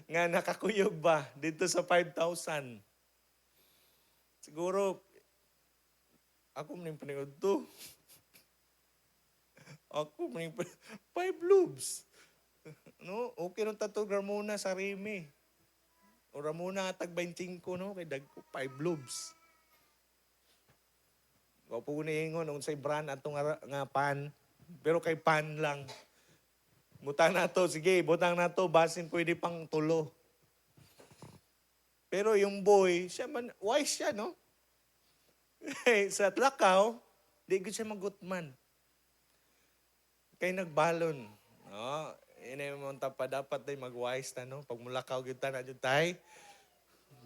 nga nakakuyog ba dito sa 5,000. Siguro, ako maning paningod to. Ako maning 5 lubs. No? Okay nung tatog Ramona sa Rime. O Ramona tag 25, no? Kay dag 5 lubs. Wapo ko niingon, unsay brand atong nga pan, pero kay pan lang. Butang na to, sige, butang na to, basin pwede pang tulo. Pero yung boy, siya man, wise siya, no? Sa Tlakaw, di ko siya magutman. Kay nagbalon. No? Ina mo pa dapat ay mag-wise na, no? Pag mulakaw kita na dyan tayo,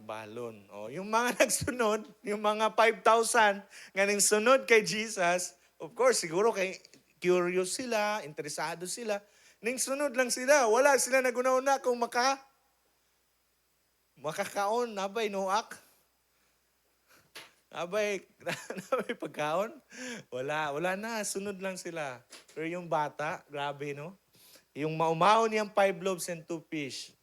balon. Yung mga nagsunod, yung mga 5,000 nga ning sunod kay Jesus, of course, siguro kay curious sila, interesado sila. Ning sunod lang sila, wala sila naguna-una kung makakaon, nabay noak. Nabay pagkaon. Wala na, sunod lang sila. Pero yung bata, grabe no? Yung maumaon niyang 5 loaves and 2 fish,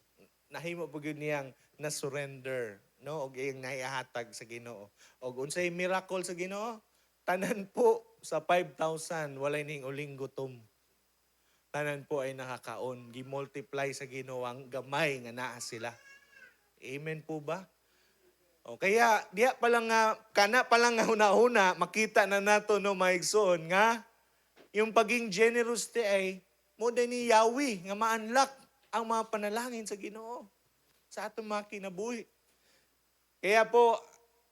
nahimo po yun niyang na-surrender. No? O yung naihatag sa Ginoo. O unsay miracle sa Ginoo, tanan po sa 5,000, walay ning uling gutom. Tanan po ay nakakaon. Gimultiply sa Ginoo ang gamay nga naa sila. Amen po ba? O kaya, diya pa lang nga, kana pa lang nga huna-huna, makita na nato no maigsoon nga, yung paging generous ti ay, mo ni Yahweh, nga ma-unlock ang mga panalangin sa Ginoo sa atong mga kinabuhi. Kaya po,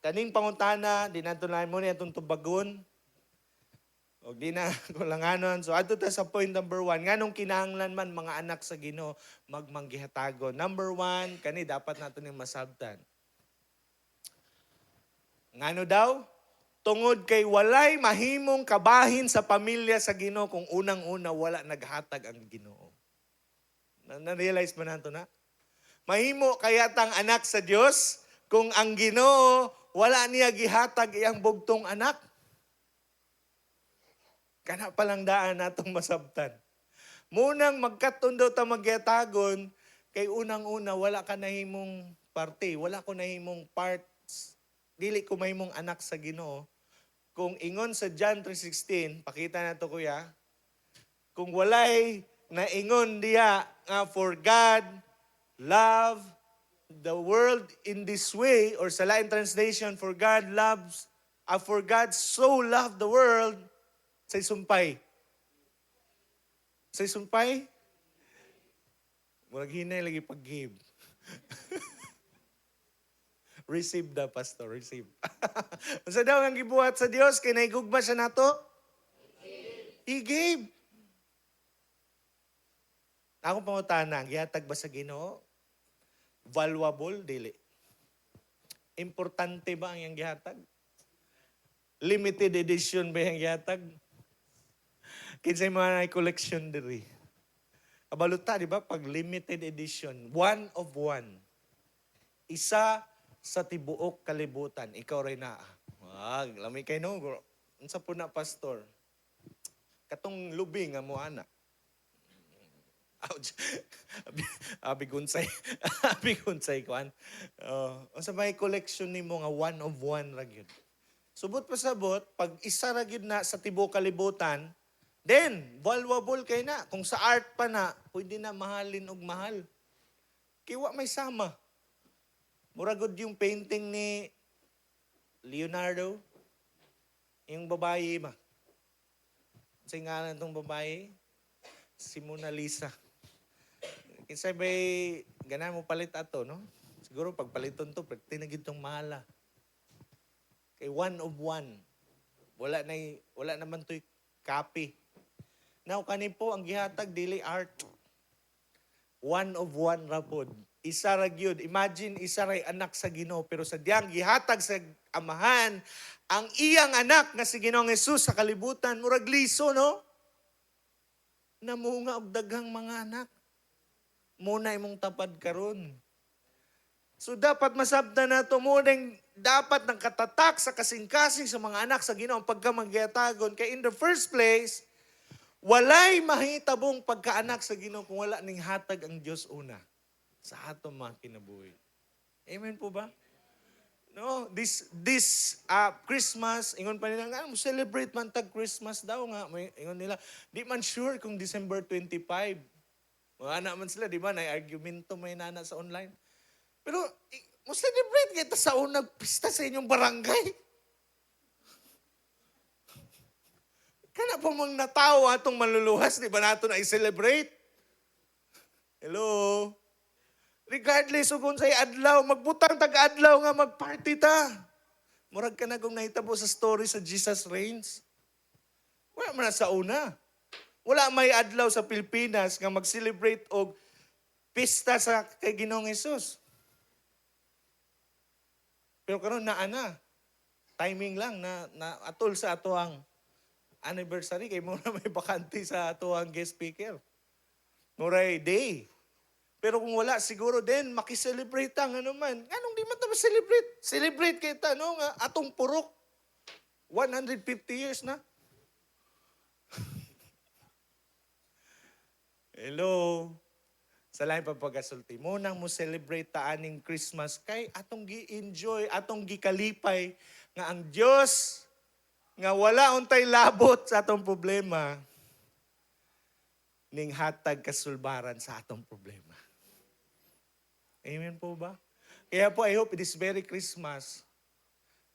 kaning pangutana, dinatulan mo niya itong tubagon, o di na kulanganon. So, ato ta sa point number 1. Nganong kinahanglan man mga anak sa Ginoo magmanggihatagon. Number 1, kani dapat nato ning masabtan. Ngano daw? Tungod kay walay mahimong kabahin sa pamilya sa Ginoo kung unang-una wala naghatag ang Ginoo. Na-realize ba nato na? Mahimo kaya tang anak sa Dios kung ang Ginoo wala niya gihatag iyang bugtong anak. Kana palang daan natong masabtan. Munang magkatundo ta magyatagon kay unang-una wala ka nahimong parte, wala ko nahimong parts. Dili ko mahimong anak sa Ginoo. Kung ingon sa John 3:16, pakita na to kuya. Kung walay na ingon diha nga for God love the world in this way, or sa Latin translation, for God so loved the world, say sumpay. Say sumpay? Walang hinay lagi pag-give. Receive the pastor, receive. Unsa daw ang gibuhat sa Dios kay naigugma siya nato? He gave. Ako pangutana, gihatag ba sa Ginoo? Valuable dili. Importante ba ang iyang gihatag? Limited edition ba ang gihatag? Kinsay mga collection diri. Kabaluta, di ba? Pag limited edition, one of one. Isa sa tibuok kalibutan, ikaw rin na. Lamay kay no, bro. Unsa po na, pastor? Katong lubi nga mo, anak. Ouch. Abigunsay. Abigunsay kuan. Unsa may collection nimo nga one of one ra gyud. Subot pa sabot, pag isa ra gyud na sa tibuok kalibutan, then valuable kay na. Kung sa art pa na, pwede na mahalin og mahal. Kiwa may sama. Mura gud yung painting ni Leonardo, yung babae ba? Sa ngalan tong babae, si Mona Lisa. Kinsay bay ganahan mo palit ato, no? Siguro pagpaliton to, tinagid tong mahala. Kay one of one. Wala naman to'y copy. Now, kani po ang gihatag dili art. One of one ra pod. Isa ra gyud. Imagine isa ray anak sa Ginoo pero sa diyang gihatag sa amahan ang iyang anak nga si Ginoong Hesus sa kalibutan murag liso no? Namunga og daghang mga anak. Muna imong tapad karon. So dapat masabtan nato mo dapat nang katatak sa kasing-kasing sa mga anak sa Ginoo ang pagkamagiyatagon kay in the first place walay mahitabong pagkaanak sa Ginoo kung wala ning hatag ang Dios una sa atong mga kinabuhi. Amen po ba? No, this Christmas, ingon pa nila nga, celebrate man tag Christmas daw nga. Ingon nila, di man sure kung December 25. Mga anak man sila, di ba? Na-argumento may nana sa online. Pero, mo celebrate kita sa unang pista sa inyong barangay. Kana pa mang natawa atong maluluhas, di ba nato na i-celebrate? Hello? Regardless kung sa'y adlaw, magbutang tag-adlaw nga magparty ta. Murag ka na kung nahitabo sa story sa Jesus Reigns. Wala man na sa una. Wala may adlaw sa Pilipinas nga mag-celebrate og pista sa kay Ginoong Hesus. Pero karon naa na. Timing lang na atol sa atoang anniversary kay mo na may bakante sa tuwang guest speaker. Muray day. Pero kung wala, siguro din, makiselebrate ang ano man. Anong di man ito celebrate? Celebrate kita, no? Nga, atong purok. 150 years na. Hello. Sa lain pagpagasulti. Munang mo celebrate ta aning Christmas kay atong gi-enjoy, atong gikalipay nga ang Dios nga wala untay labot sa atong problema ning hatag kasulbaran sa atong problema. Amen po ba? Kaya po, I hope this very Christmas,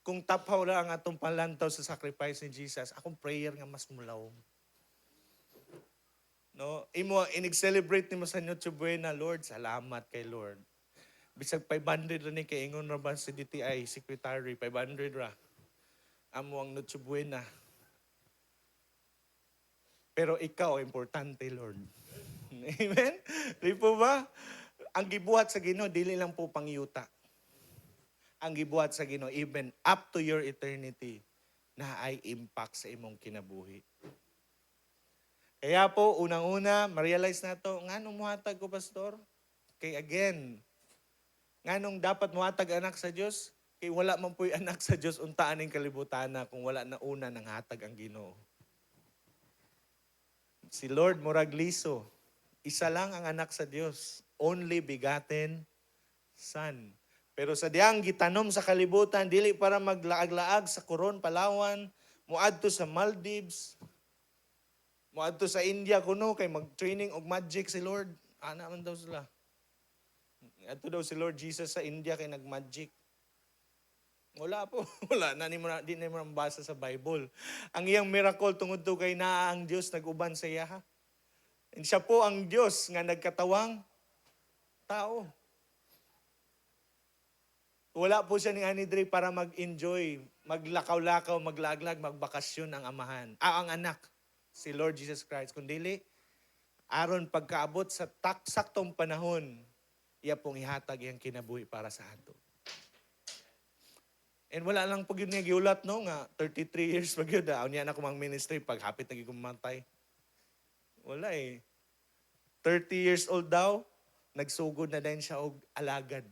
kung tapaw lang ang atong palantaw sa sacrifice ni Jesus, akong prayer nga mas mulaw. No? Inig-celebrate ni mo sa Noche Buena, Lord, salamat kay Lord. Bisag 500 rin kay ingon ra ba si DTI, Secretary, 500 ra. Amo ang Noche Buena. Pero ikaw, importante, Lord. Amen? Di po ba? Ang gibuhat sa Ginoo dili lang po pangyuta. Ang gibuhat sa Ginoo even up to your eternity na ay impact sa imong kinabuhi. Kaya po unang-una, ma-realize na to, nganong muhatag ko pastor? Kay again, nganong dapat muhatag anak sa Dios? Kay wala man po'y anak sa Dios untaan ning kalibutan na kung wala na una nang hatag ang Ginoo. Si Lord murag liso, isa lang ang anak sa Dios. Only begotten Son. Pero sa diyang gitanom sa kalibutan, dili para maglaag-laag sa Coron, Palawan, muadto sa Maldives, muadto sa India kuno kay mag-training og magic si Lord. Ana man daw sila. Adto daw si Lord Jesus sa India kay nag-magic. Wala po. Wala na di na mo basa sa Bible. Ang iyang miracle tungod to kay naa ang Dios nag-uban sa iya. Siya po ang Dios nga nagkatawang tao. Wala po siya ni Anidre para mag-enjoy, maglakaw-lakaw, maglaglag, magbakasyon ang amahan. Ang anak, si Lord Jesus Christ. Kundili, aron pagkaabot sa saktong panahon, iya pong ihatag iyang kinabuhi para sa ato. And wala lang pag yun niya giulat, no? Nga 33 years pag yun. Niya na kumang ministry pag hapit na gikumatay. Wala eh. 30 years old daw, nagsugod na din siya og alagad.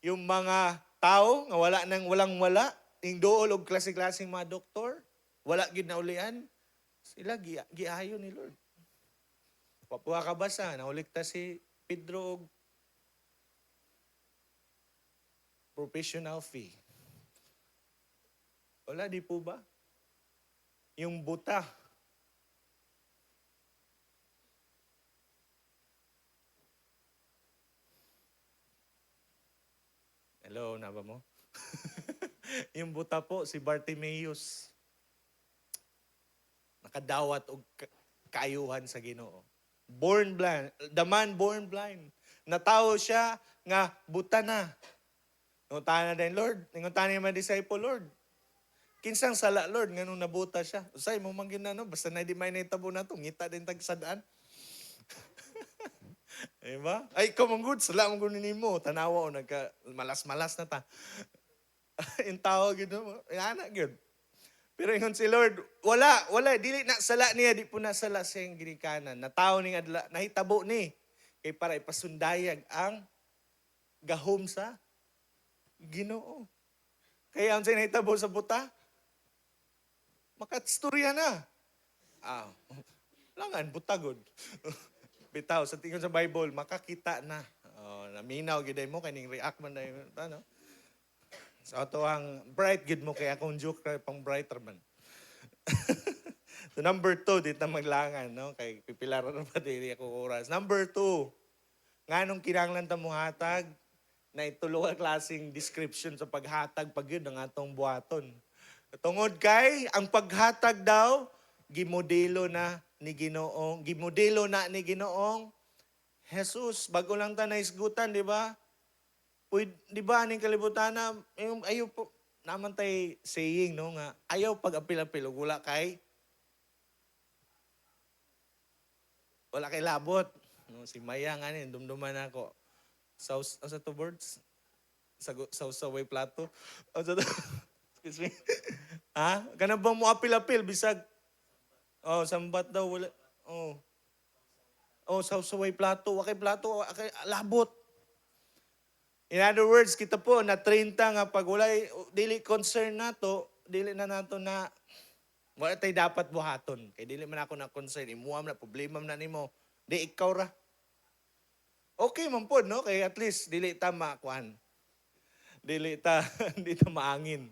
Yung mga tao nga walang-wala, yung dool og klase-klaseng mga doktor, wala gid na ulian, sila giayo ni Lord. Papuha ka basa, naulikta si Pedro og professional fee. Wala, di po ba? Yung buta, hello, naba mo? Yung buta po, si Bartimaeus. Nakadawat og kaayuhan sa Ginoo. Born blind. The man born blind. Natawo siya nga buta na. Nguntahan na din, Lord. Nguntahan niya mga disciple, Lord. Kinsang sala, Lord, nga nung nabuta siya. Usay, mo manggina, no? Basta na di may naitabo na ito. Ngita din tagsadaan. Diba? Ay, kamanggod, sala mong gunin mo. Tanawa o, malas-malas na ta. Yung tao, gino, anak, yun. Pero yung si Lord, wala, dili na sala niya, di po na sala siyang ginikanan. Natao ni adla, nahitabo ni. Kay para ipasundayag ang gahom sa Ginoo. Kaya ang siya nahitabo sa buta, makatstorya na. Langan, butagod. Bitaw, sa tingin sa Bible, makakita na. Naminaw, giday mo, kaning react man na yun. Ano? So, ito ang bright, good mo, kaya akong joke, pang brighter man. So, number 2, dito na maglangan, no? Kay pipilaran na pa din ako oras. Number 2, nga nung kinanglan ta mo hatag, na itulo ang klaseng description sa paghatag, pag yun, ang atong buhaton. Tungod kay, ang paghatag daw, gimodelo na ni Ginoong Jesus. Bago lang ta na isgutan, di ba? Di ba, aning kalibutan na, ayaw po, naman tayo saying, no, nga, ayaw pag-apil-apil, wala kay labot. No, si Maya nga nin, dumduman ako. Sa two words? Sa way plato? Excuse me. Ha? Ganun bang mo apil-apil, bisag Oh, sambat daw wala. Oh. Oh, sawsaway plato, wakay plato, wakay labot. In other words, kita po na 30 nga pag walay dili concern nato, dili na nato na wala tay dapat buhaton. Kay dili man ako na concern, imuam na problema man na nimo. Di ikaw ra. Okay man pod no, kay at least dili ta makuan. Dili ta hindi ta maangin.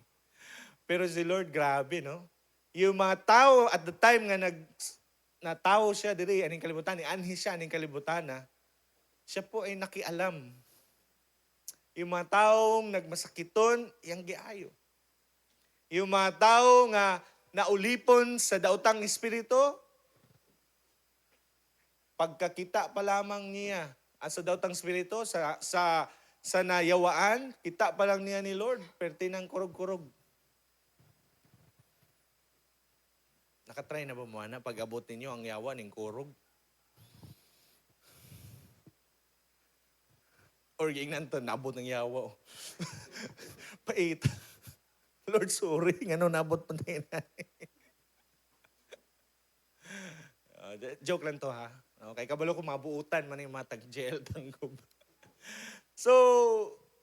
Pero si Lord grabe no. Yung mga tao at the time nga natawo siya diri aning kalibutan, ni anhi siya aning kalibutan na siya po ay nakialam. Yung mga taong nagmasakiton, iyang giayo. Yung mga tao nga naulipon sa daotang espiritu, pagkakita pa lamang niya sa daotang espiritu, sa nayawaan, kita pa lang niya ni Lord, pertinang kurog-kurog. Nakatry na ba mo na pag-abot ninyo ang yawa ng kurog? Or yung to, nabot ng yawa. Pait. Lord, sorry. Nga nabot pa na yun. Joke lang to ha. Okay, kabalo ko mabuutan man yung matag jail tanggob. So,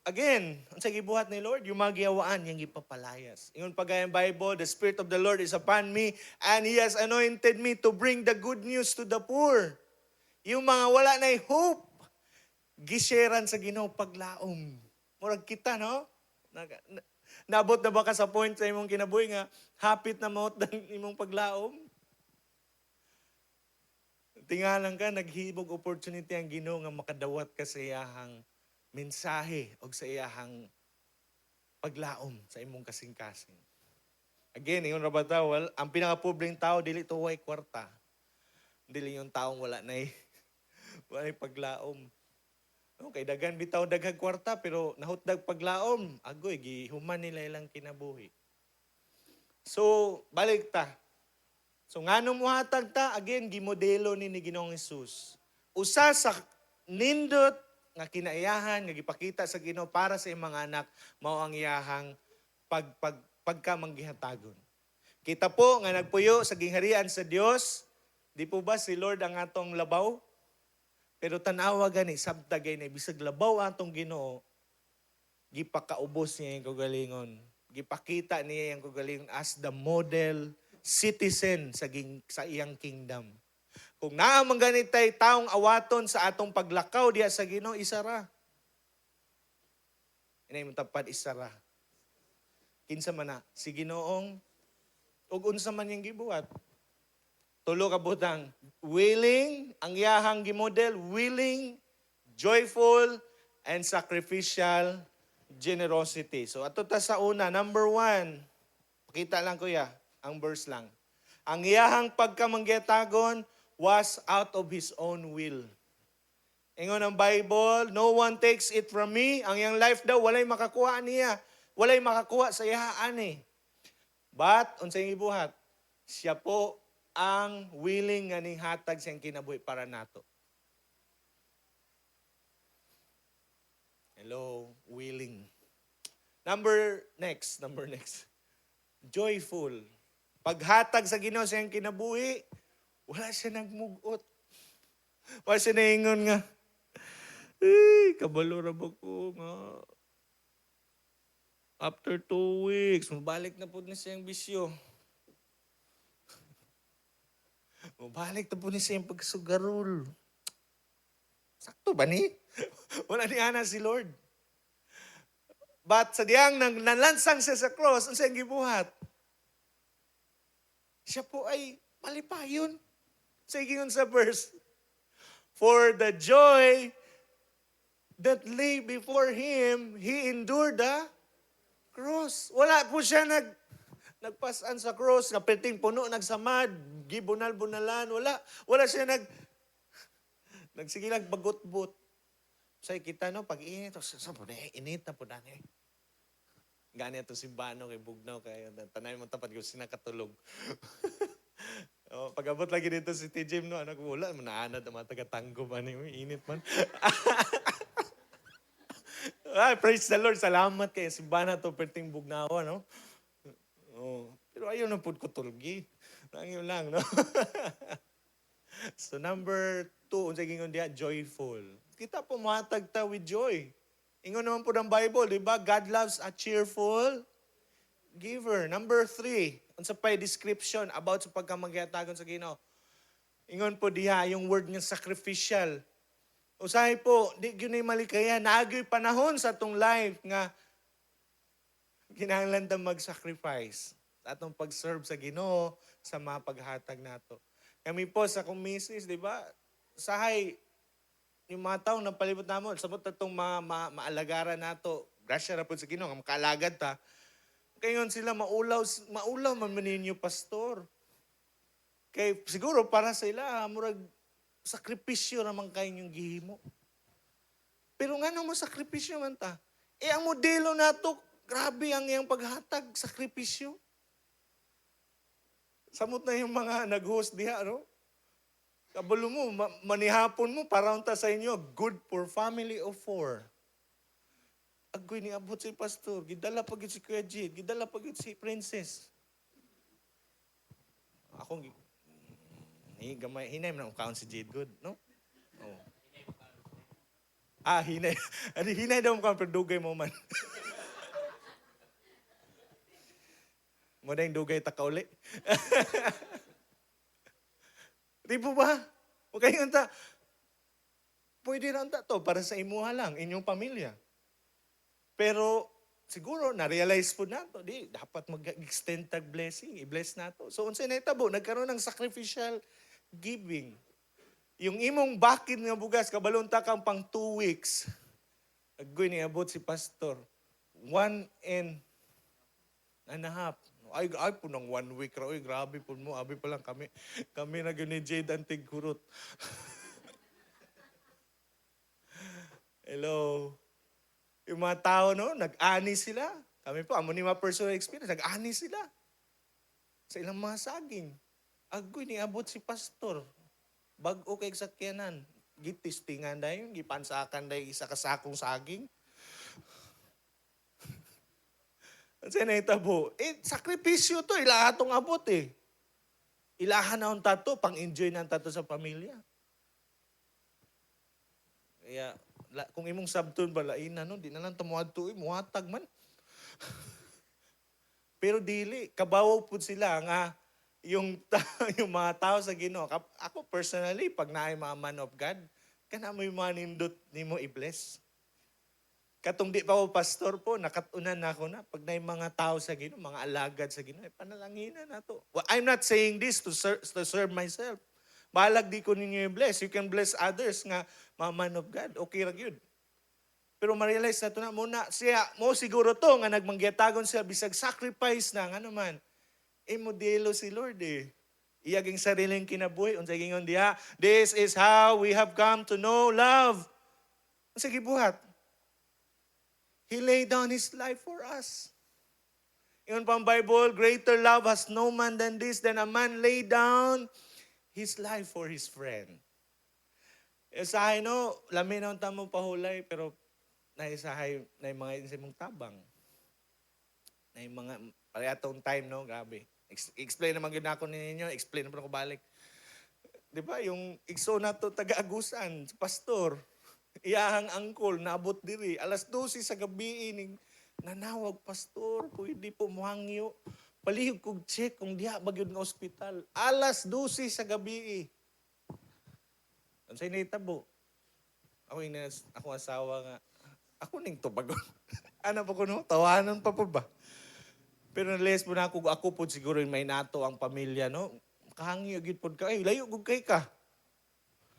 again, ang sa gibuhat ni Lord, yung magyawaan, yung ipapalayas. Ingon pa gayang Bible, the Spirit of the Lord is upon me, and He has anointed me to bring the good news to the poor. Yung mga wala na hope, gisheran sa Ginoo paglaom. Murag kita, no? Nabot na ba ka sa point sa imong kinabuhi nga, hapit na maot ng imong paglaom? Tingalan ka, naghibog opportunity ang Ginoo nga makadawat ka sa iyahang mensahe o sa iyahang paglaom sa imong kasing-kasing. Again, yung rabatawal, ang pinakapobreng tao, dili to way kwarta. Dili yung taong wala na wala paglaom. Okay, dagan bitaw daghang kwarta, pero nahutdag paglaom, agoy, gihuman nila ilang kinabuhi. So, balik ta. So, nga nung muhatag ta, again, gimodelo ni Ginoong Hesus. Usa sa nindot nga kinaiyahan, nga gipakita sa Ginoo para sa imong mga anak, mao ang iyahang pagkamanggihatagon. Kita po nga nagpuyo sa gingharian sa Dios, di po ba si Lord ang atong labaw? Pero tanawa gani, sabtagay na, bisag labaw atong Ginoo, gipakaubos niya yung kagalingon. Gipakita niya yung kagalingon as the model citizen sa iyang kingdom. Kung naamang ganitay taong awaton sa atong paglakaw diya sa Ginoo, isara. Inay mo tapad, isara. Kinsa man na, si Ginoong, ug unsa man yung gibuhat. Tulo ka butang, willing, ang iyahang gimodel, willing, joyful, and sacrificial generosity. So ato ta sa una, number 1, pakita lang kuya, ang verse lang. Ang iyahang pagkamanggetagon was out of his own will. Ingon ang Bible, no one takes it from me. Ang iyang life daw, walay makakuha niya. Walay makakuha sa iyahaan eh. But, unsay gibuhat, siya po ang willing nga ning hatag siyang kinabuhi para nato. Hello, willing. Number next. Joyful. Paghatag sa Ginoo siyang kinabuhi, wala siya nagmugot. Wala siya naingon nga, kabalo ra ba ko nga. After 2 weeks, mabalik na po ni siyang bisyo. Mabalik na po ni siyang pagsugarol. Sakto ba ni? Wala ni ana si Lord. But sa diyang nalansang siya sa cross, ang siyang gibuhat. Siya po ay malipayon. Sige yun sa verse. For the joy that lay before him, he endured the cross. Wala po siya nagpasan sa cross, kapiting puno, nagsamad, gibunal-bunalan. Wala siya nagsigilag bagot-bot. Sa kita no, pag-init, sa po na, init na po na eh. Gani ito si Bano kay Bugnaw, kaya tanay mo tapat ko sinakatulog. Pag-abot lagi dito si TJ, no, anak wala, manaanad ang mga taga-tanggo man, init man. Praise the Lord, salamat kay si Bana to perting Bugnaw, no? Pero ayaw na po ko tulgi. Nangyo lang, no? So number 2, unsa gingon diha, joyful. Kita po matag ta with joy. Ingon naman po ng Bible, di ba? God loves a cheerful giver. Number 3, unsa pay description about sa pagkamagyatagon sa Ginoo. Ingon po diha yung word ng sacrificial. Usahay po, di gyud nay malikaya, naagyoy panahon sa atong life nga kinahanglan ta mag-sacrifice sa atong pag-serve sa Ginoo sa mga paghatag nato. Kami po sa akong misis, di ba? Usahay yung mga tao na palibot namo, sabot atong maalagaran nato. Grasya ra pud sa Ginoo nga makaalagad ta. Kayon sila maulaw man maninyo pastor. Kay siguro para sa ila murag sakripisyo naman kayo yung gihimo. Pero nga mo sakripisyo man ta. Ang modelo nato, grabe ang iyang paghatag, sakripisyo. Samot na yung mga nag-host diha, no? Kabalo mo, manihapon mo, para unta sa inyo, good for family of 4. Agoy ni abot si pastor, gidala pa gyud si Kuya Jid, gidala pa gyud si Princess. Akong gamay, hinay mo na account si Jade Good, no? Oh. Hinay. Hinay daw mo ka, pero dugay mo man. Mo na yung dugay takauli. Di po ba? O kayo ta, pwede na ta to para sa imuha lang, inyong pamilya. Pero siguro, na-realize po na to, di, dapat mag-extend tag blessing, i-bless na to. So, unsay na itabo, nagkaroon ng sacrificial giving. Yung imong bakid nga bugas, kabalunta kang pang 2 weeks. Agoy niabot si pastor. 1.5. Ay po ng 1 week ra. Uy, grabe po mo. Abi pa lang kami. Kami na ni Jade Antig Kurot. Hello. Yung mga tao, no, nag-ani sila. Kami po, amo ni mga personal experience, nag-ani sila. Sa ilang mga saging. Agoy, niabot si pastor. Bag-o kay sakyanan. Gitistingan dayon, gipansakan dayon isa kasakong saging. Kasi naitabo, sakripisyo to, ilaha tong abot eh. Ilahan na ang tato, pang-enjoy na ang tato sa pamilya. Kaya, kung imong sabton balain na, no, di na lang tamuad to, muhatag man. Pero dili, kabawaw po sila nga, yung mga tao sa Ginoo. Ako personally, pag naay mga man of God, kana mo yung mga nindot ni mo i-bless. Katong di pa ako pastor po, nakatunan na ako na. Pag naay mga tao sa Ginoo, mga alagad sa Ginoo, panalanginan na to. Well, I'm not saying this to serve myself. Balag di ko ninyo i-bless. You can bless others nga, mga man of God. Okay ra yun. Pero ma-realize na to na muna, siya, mo siguro to, nga nagmangyatagon siya, bisag sacrifice na, nga naman. Modelo si Lord eh. Iyaging sariling kinabuhi. Unsay gingon diha, this is how we have come to know love. Unsay gibuhat? He laid down His life for us. Ingon pang Bible, greater love has no man than this, than a man lay down his life for his friend. Isahay no, lamin na ang tamong pahulay, pero naisahay na yung mga insimong tabang. Na yung mga, parehitong time no, grabe. Explain naman yun ako ninyo, explain naman ako balik. Di ba, yung igso na to, taga-agusan, pastor, iyahang angkol, naabot diri, alas 12 sa gabi, nanawag, pastor, pwede po muhangyo. Palihog kong check kung diha bagyod nga ospital. Alas 12 sa gabi. Ang sa'yo naitabo. Ako asawa nga, ako ning tubagon. Ano pa ko no? Tawanan pa po ba? Pero nalis po na ako po siguro may nato ang pamilya, no? Kahangi agad po ka, ay, layo gud kay ka.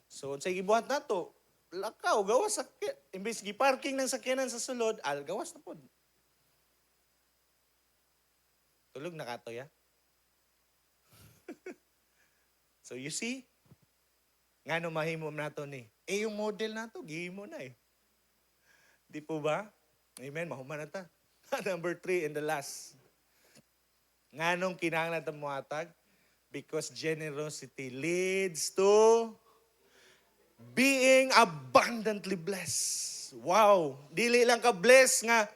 So, sa gibuhat nato, lakaw, gawas sakyan. Imbes gi-parking ng sakyanan sa sulod, gawas na po. Tulog na kato, ya? So, you see? Nga no mahimo nato ni. Yung model nato, gihimo na eh. Di po ba? Amen, mahuman na ta. Number 3 and the last. Nganong kinahanglan ta muhatag? Because generosity leads to being abundantly blessed. Wow! Dili lang ka bless nga.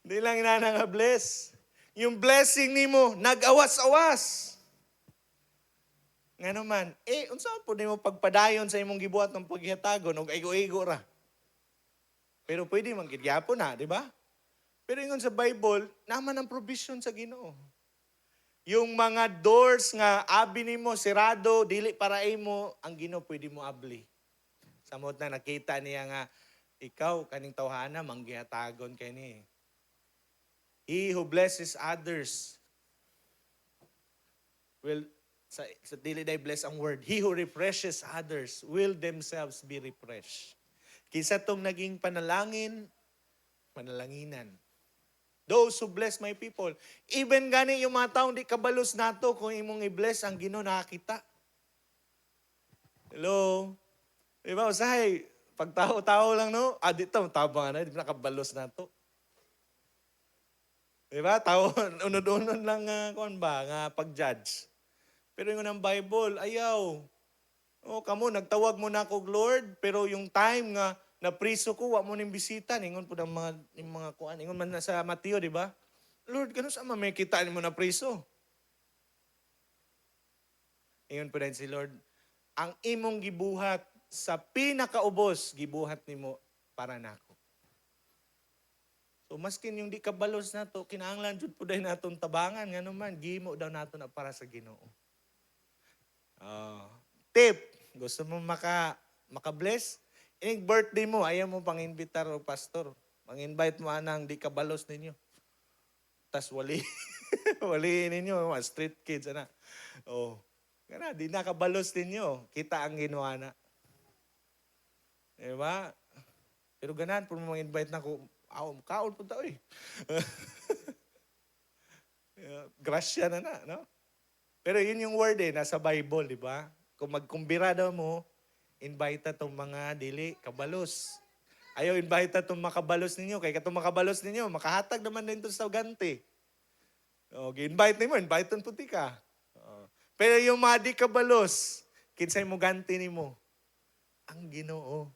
Dili lang inana nga bless. Yung blessing nimo nag-awas-awas. Nga naman, unsa po nimo pagpadayon sa imong gibuhat ng paghihatagon og igo-igo ra. Pero pwede man gid gyapon na, di ba? Pero ingon sa Bible, naman ang provision sa Ginoo. Yung mga doors nga abi nimo sirado, dili para imo, ang Ginoo pwede mo abli. Samot na nakita niya nga ikaw kaning tawhana manggihatagon kani. He who blesses others will sa dili day bless ang word. He who refreshes others will themselves be refreshed. Kisa tong naging panalanginan. Those who bless my people. Even gani yung mga taong di kabalos nato kung imong i-bless ang Ginoo nakakita. Hello? Diba, usahay, pag tao-tao lang, no? Dito, tabang na, di nakabalos na to. Diba, tao, unod-unod lang, nga pag-judge. Pero yung ng Bible, ayaw. Kamo, nagtawag mo na ako, Lord, pero yung time nga, na priso ko, wa mo ning bisita, ningon po ng mga kuan, ningon man sa Mateo, di ba? Lord, ganun sa may kita mo na priso. Ingon po din si Lord, ang imong gibuhat sa pinakaubos, gibuhat nimo para nako. So maskin yung di kabalos na to, kinahanglan jud po dahil natong tabangan, nga naman, gimo daw nato na para sa Ginoo. Tip, gusto mo maka-bless? Ining birthday mo, ayaw mo pang-invitar o pastor. Mang-invite mo anang di kabalos ninyo. Tas wali ninyo, mga street kids, ana. Kana, di nakabalos ninyo. Kita ang ginawa na. Diba? Pero ganan, kung mang-invite na ko, kaon po tao eh. Grasya na, no? Pero yun yung word nasa Bible, di ba? Kung magkumbira daw mo, invite tong mga dili kabalos. Ayaw invite tong makabalos ninyo. Kaya katong makabalos ninyo, makahatag naman din to sa ganti. Gi-invite nimo, invite tong puti ka. Pero yung mga di kabalos, kinsay mo ganti nimo? Ang Ginoo.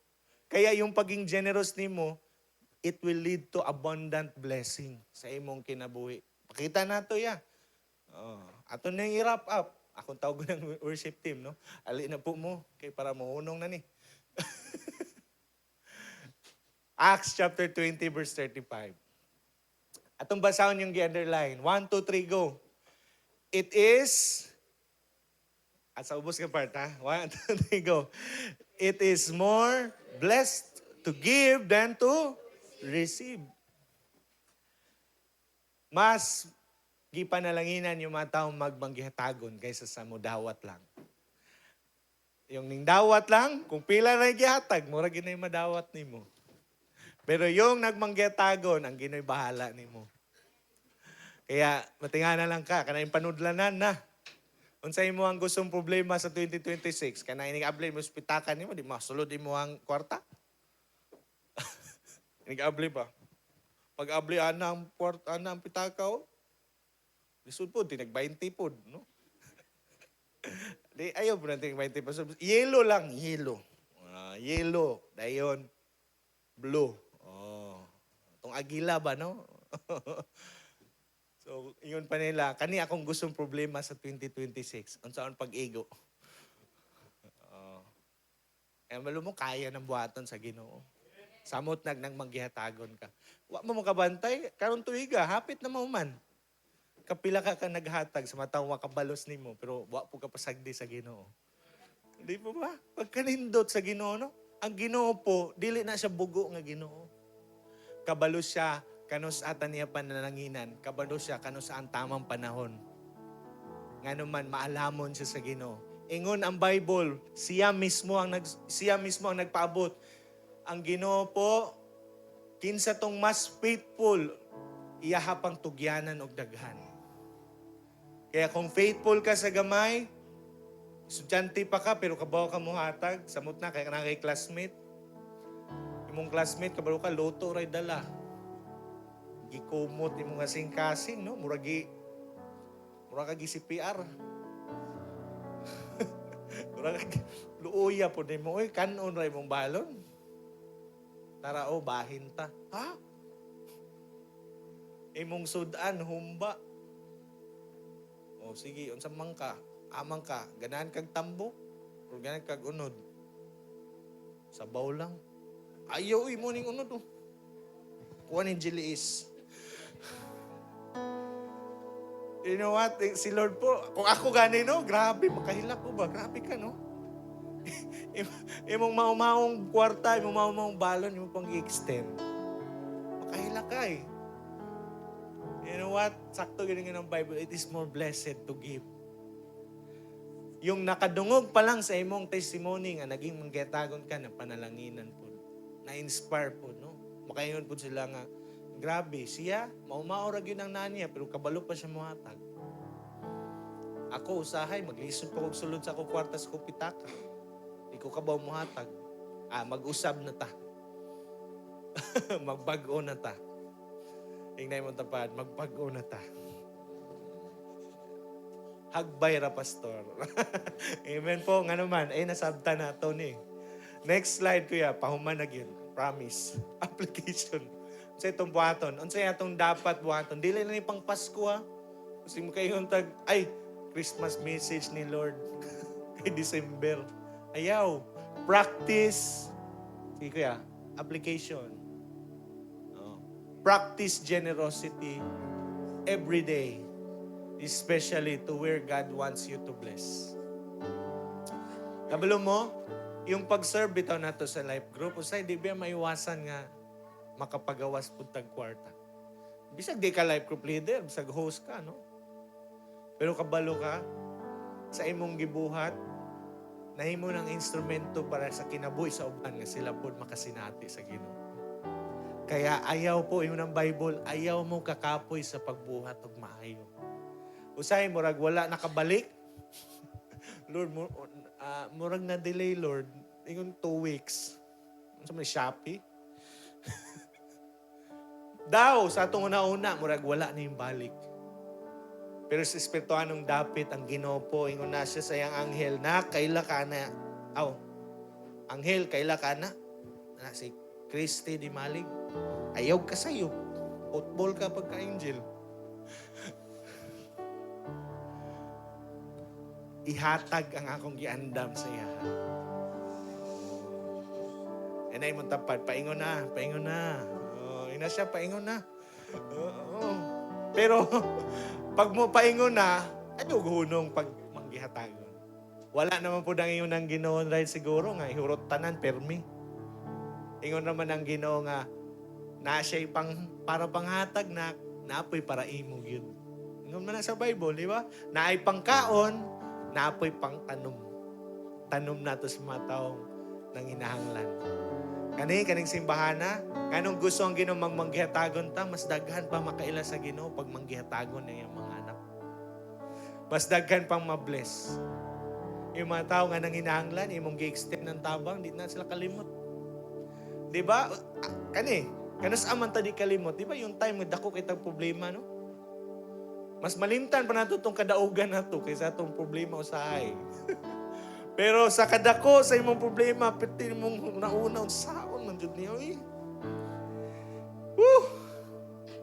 Kaya yung paging generous nimo, it will lead to abundant blessing sa imong kinabuhi. Pakita nato ya. Ato na yung i-wrap up. Akong tawag ng worship team, no? Ali na po mo, kay para maunong na ni. Acts chapter 20, verse 35. Atong basahon yung gi-underline. 1, 2, 3, go. It is, at sa ubos ka part, ha? 1, 2, 3, go. It is more blessed to give than to receive. Mas gipanalanginan yung mga taong magbanggihatagon kaysa sa mudawat lang. Yung ning dawat lang, kung pila na gihatag, mura ginoy madawat nimo. Pero yung nagmanggihatagon, ang ginoy bahala nimo. Kaya matingana lang ka, kanang panudlanan na. Unsay mo ang gustong problema sa 2026? Kanang inig-abli mo spitakan nimo, di masulod mo ang kwarta. Inig-abli ba? Pag-abli anang pitaka, lisod po, tinag-20 po, no? Di, ayaw po natin 20 po. Yellow lang, yellow. Yellow, dayon, blue. Itong agila ba, no? So, yun pa nila. Kani akong gustong problema sa 2026. Ang saan pag-ego. Malo mo, kaya ng buhaton sa Ginoo. Samot nang manggihatagon ka. Wa mo makabantay, karon tuiga, hapit na mo man. Kapila ka naghatag sa matang wakabalos nimo, pero wa po ka pasagdi sa Ginoo. Di po ba? Pagkanindot sa Ginoo, no? Ang Ginoo po, dili na siya bugo nga Ginoo. Kabalos siya, kanos atan niya panananginan. Kabalos siya, kanos ang tamang panahon. Nga naman, maalamon siya sa Ginoo. Ingon ang Bible, siya mismo ang nagpaabot. Ang Ginoo po, kinsa tong mas faithful, iyahapang tugyanan og daghan. Kaya kung faithful ka sa gamay, estudyante pa ka, pero kabaw ka mo hatag, samot na, kaya ka kay classmate. Imong classmate, kabaw ka, loto ray dala. Gikumot, imong kasing-kasing, no? Mura kagi CPR. Mura kagi, luuya po din mo, kanon ray mong balon. Tara, bahin ta. Ha? Imong sudan, humba. O sige, unsa man ka, amang ka, ganahan kag tambo, o ganahan kag unod. Sabaw lang. Ayaw, mo ning unod. Oh. Kuha ni Jiliis. You know what? Si Lord po, kung ako gani, no? Grabe, makahilak ko ba? Grabe ka, no? Imong maumaong kwarta, imong maumaong balon, imong pang i-extend. Makahilak ka eh. You know what? Sakto ganyan ng Bible, it is more blessed to give. Yung nakadungog pa lang sa imong testimony nga, naging manggetagon ka na panalanginan po. Na-inspire po, no? Makaingon po sila nga, grabe, siya, maumaorag yun ang naniya, pero kabalo pa siya muhatag. Ako, usahay, maglisod pa kong sulod sa akong kwartas ko pitaka. Di ko kabaw muhatag. Mag-usab na ta. Magbago na ta. Ingnay mo tapad, magbago na ta. Hagbay ra, pastor. Amen po, nga naman, nasabta na ito ni. Next slide, kuya, pahuman na yun. Promise. Application. Unsay itong buhaton? Unsay atong dapat buhaton? Dili na ni pang Pasko ha. Kasi mo kayo tag, Christmas message ni Lord. Kay December. Ayaw. Practice. Sige kuya, application. Practice generosity every day. Especially to where God wants you to bless. Kabalo mo, yung pag-serve bitaw nato sa life group, usay di ba maiwasan nga makapagawas pud tag kwarta. Bisag di ka life group leader, bisag host ka, no? Pero kabalo ka sa imong gibuhat, nahimo ng instrumento para sa kinabuhi sa uban nga sila pud makasinati sa Ginoo. Kaya ayaw po yung ng Bible, ayaw mo kakapoy sa pagbuhat og maayo. Usay murag wala nakabalik. Lord, murag na delay, Lord. Ingon 2 weeks. Sa may Shopee. Daw, sa atong una-una, murag wala na yung balik. Pero sa espirituanong dapit, ang Ginoo po, ingon na siya sa iyang anghel, na kaila ka na. Anghel, kaila ka na. Na si Christy di malig. Ayaw ka sa'yo. Football ka pagka-angel. Ihatag ang akong giandam sa iya. Enay mo tapad, paingon na. Ina siya, paingon na. Pero, pag mo paingon na, ano hunong pag manggihatagon? Wala naman po nang iyon ang Ginoo dahil siguro nga, ihurot tanan, permi. Ingon naman ang Ginoo nga, na siya'y para panghatag na, naapoy para imo yun. Ingon man na sa Bible, di ba? Naay pangkaon, naapoy pang tanom. Tanom nato sa mga taong nanginahanglan. Kaning simbahana, kanong gusto ang Ginoo manggihatagon ta, mas daghan pa makaila sa Ginoo pag manggihatagon na yung mga anak. Mas daghan pang mabless. Yung mga tao nga nanginahanglan, imong gi-extend ng tabang, di na sila kalimot. Di ba? Kanas aman ta di kalimot. Di ba yung time nga dako kitang problema, no? Mas malimtan pa nato itong kadaugan na to kaysa itong problema usahay. Pero sa kadako, sa imong problema, piti mong nauna, saon man dyan niyo, eh.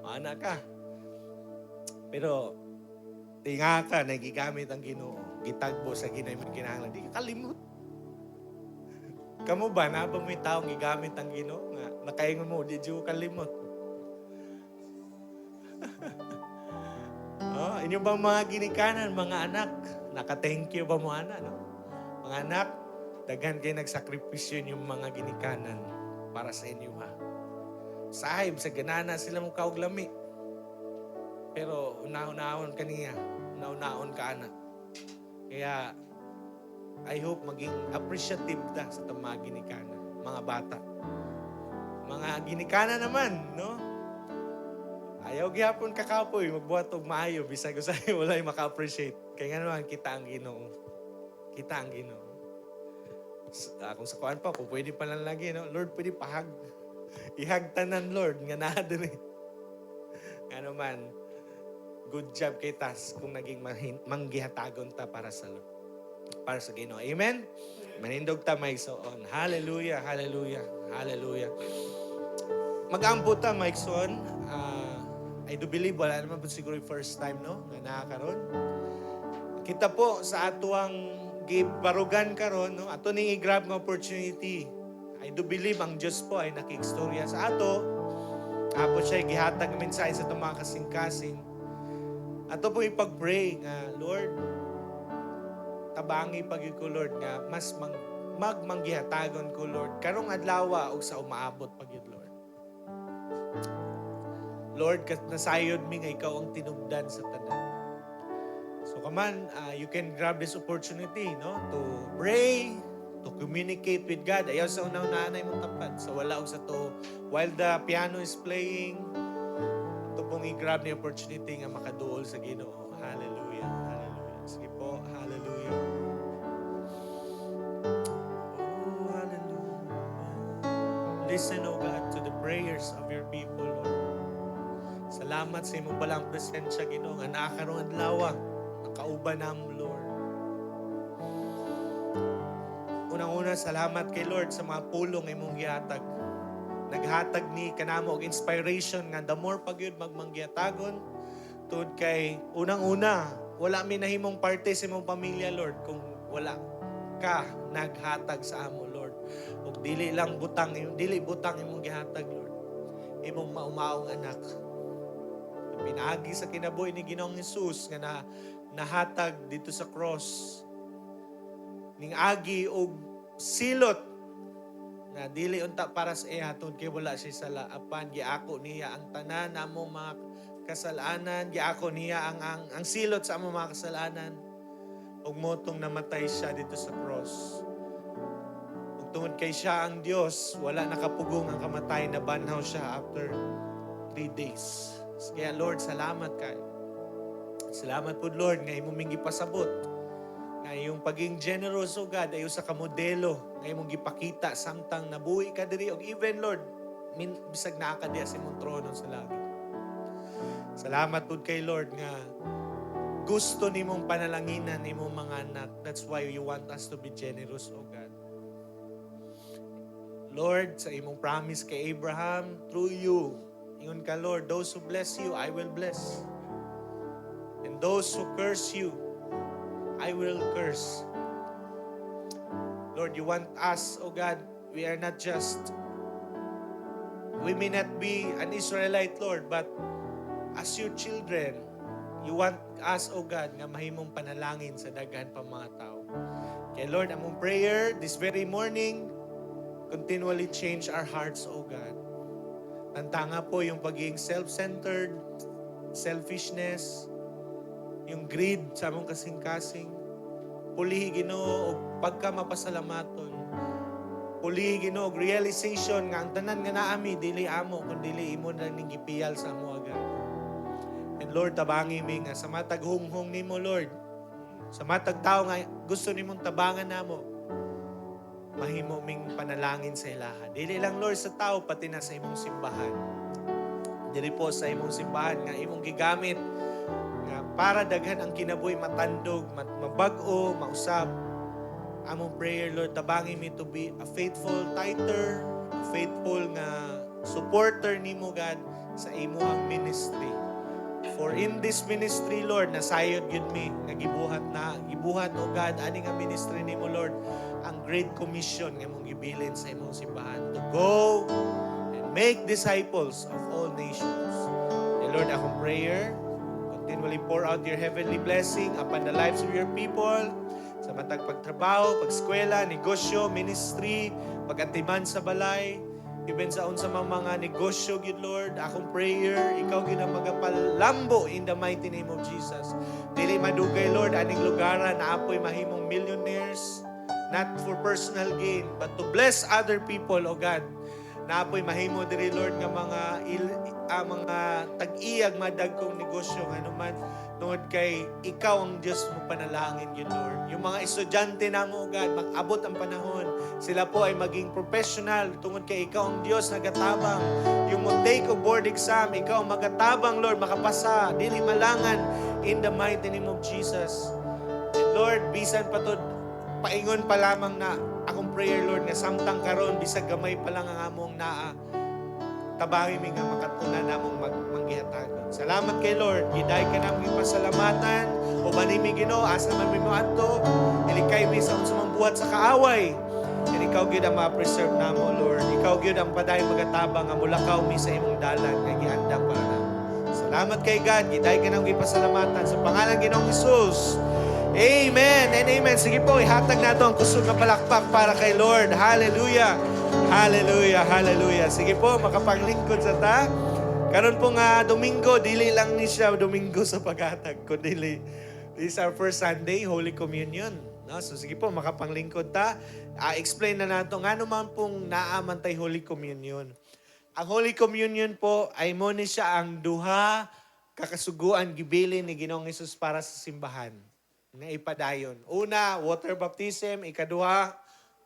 Mana ka. Pero, tinga ka, nagigamit ang Ginoo. Gitagbo sa Ginoo yung kinahanglan. Di ka kalimot. Kamu ba, naba mo yung taong gigamit ang Ginoo? Nakaingon mo, di ko kalimot. Inyo ba mga ginikanan, mga anak? Naka-thank you ba mo, anak? No? Mga anak, daghan kayo nagsakripisyo yung mga ginikanan para sa inyo, ha? Sahib, sa ganana sila mong kauglami. Pero una-unaon ka niya. Una-unaon ka, anak. Kaya, I hope maging appreciative da sa itong mga ginikanan, mga bata. Mga ginikanan naman, no? Ayaw gyapon kakapoy, magbuhat og maayo, bisag usahay wala yung maka-appreciate. Kaya nga naman, kita ang Ginoo. Kita ang Ginoo. Kung sa kuan pa, kung pwede pa lang lagi, no? Lord, pwede pahag. Ihag tanan, Lord, nga na din. Ano man, good job kay Tas kung naging manggihatagon ta para sa Lord. Para sa Ginoo. Amen? Manindog ta may soon. Hallelujah, hallelujah, hallelujah. Mag-ampo ta, Mike Son. I do believe, wala naman po siguro yung first time, no? Na nakakaroon. Kita po sa atuang gibarugan karon, no? Ato ning i-grab nga opportunity. I do believe ang Diyos po ay nakikstorya sa ato. Apo siya gihatag ng mensahe sa itong mga kasing-kasing. Ato po ipag-pray nga, Lord, tabangi pagid ko, Lord, nga mas magmanggihatagon ko, Lord. Karong adlaw og sa umaabot pagid, Lord. Lord, nasayod mi nga ikaw ang tinubdan sa tanan. So come on, you can grab this opportunity, no, to pray, to communicate with God. Ayaw sa unaw-nanay mong tapat. So wala og sa to, while the piano is playing, ito pong i-grab ni opportunity nga makaduol sa Ginoo. Hallelujah, hallelujah. Sige po, hallelujah. Oh, hallelujah. Listen, O God, to the prayers of your people, Lord. Salamat sa imong balang presensya, Ginoo, nga nakakaroon adlaw, nakauban namo, Lord. Unang-una, salamat kay Lord sa mga pulong imong gihatag. Naghatag ni kanamo og inspiration nga the more pagyud magmanggihatagon tungod kay unang-una, wala mi nahimong parte sa imong pamilya, Lord, kung wala ka naghatag sa amo, Lord. Ug dili butang imong gihatag, Lord. Imong maumaong anak. Pinaagi sa kinabuhi ni Ginoong Hesus nga nahatag dito sa cross. Ning agi og silot na dili unta para sa iya tungod kay wala siya sala, apan giako niya ang tanan namong mga kasalanan, giako niya ang silot sa among mga kasalanan. Ug motong namatay siya dito sa cross. Ug tungod kay siya ang Dios, wala nakapugong ang kamatay, na banhaw siya after 3 days. Kaya Lord, salamat kayo. Salamat po, Lord, nga imong ming gipasabot. Nga yung paging generous, O God, ayo sa kamodelo, nga imong gipakita samtang nabuhi ka diri, o even, Lord, bisag naa ka diya sa imong trono sa langit. Salamat po kay Lord nga gusto nimong panalanginan nimong mga anak. That's why you want us to be generous, O God. Lord, sa imong promise kay Abraham, through you, ingon ka, Lord, those who bless you, I will bless. And those who curse you, I will curse. Lord, you want us, O God, we may not be an Israelite, Lord, but as your children, you want us, O God, nga mahimong panalangin sa daghan pa mga tao. Kaya Lord, among prayer this very morning, continually change our hearts, O God. Tantanga po yung pagiging self-centered, selfishness, yung greed sa among kasing-kasing. Pulihi, Ginoo, og pagka mapasalamaton. Pulihi, Ginoo, og realization nga ang tanan nga naami dili amo kun dili imo na ning gipiyal sa amo agad. And Lord, tabangi mi nga sa matag hunghong nimo, Lord. Sa matag tao nga gusto nimong tabangan namo, mahimo ming panalangin sa ilaha. Dili lang, Lord, sa tao, pati na sa imong simbahan. Dili po sa imong simbahan nga imong gigamit nga para daghan ang kinabuhi matandog, mabag-o, mausab. Among prayer, Lord, tabangi mi to be a faithful tither, a faithful nga supporter nimo, God, sa imuhang ministry. For in this ministry, Lord, nasayod yun mi, gibuhat, O God, ani nga ministry nimo, Lord, ang Great Commission nga mong gibilin sa imong simbahan to go and make disciples of all nations. And Lord, akong prayer, continually pour out your heavenly blessing upon the lives of your people, sa matag pagtrabaho, pagskwela, negosyo, ministry, pag-atiman sa balay, even sa unsa mga negosyo, good Lord, akong prayer, ikaw gina magapalambo in the mighty name of Jesus. Dili madugay, Lord, aning lugaran na apoy mahimong millionaires, not for personal gain, but to bless other people, O God. Na apoy mahimo diri, Lord, nga mga tag-iyag madagkong negosyo nga naman tungod kay ikaw ang Diyos mo panalangin, yun, Lord. Yung mga estudyante namo, O God, mag-abot ang panahon. Sila po ay maging professional tungod kay ikaw ang Diyos nagatabang. Yung mag-take o board exam, ikaw ang magatabang, Lord, makapasa, dili malangan in the mighty name of Jesus. And Lord, bisan pa to, paingon pa lamang na akong prayer, Lord, nga samtang karon bisag gamay pa lang ang among naa. tabangi mi nga makatuna namong manggihatagon. Salamat kay Lord, giday ka namong ipasalamatan, o manimi Ginoo, asa man mi moadto, ilikay mi sa unsa man buhat sa kaaway. And ikaw gyud ang ma-preserve namo, Lord. Ikaw gyud ang paday magatabang nga mulakaw mi sa imong dalan nga giandam para namo. Salamat kay God, giday ka namong ipasalamatan sa pangalan Ginoong Hesus. Amen and amen. Sige po, ihatag nato ang kusog na palakpak para kay Lord. Hallelujah. Hallelujah. Hallelujah. Sige po, makapaglingkod sa ta. Karon po nga Domingo, dili lang ni siya Domingo sa paghatag, kundi this is our first Sunday, Holy Communion. No? So sige po, makapanglingkod ta. Explain na nato nga naman pong naamantay Holy Communion. Ang Holy Communion po ay mo ni siya ang duha kakasuguan gibilin ni Ginoong Hesus para sa simbahan nga ipadayon. Una, water baptism. Ikaduha,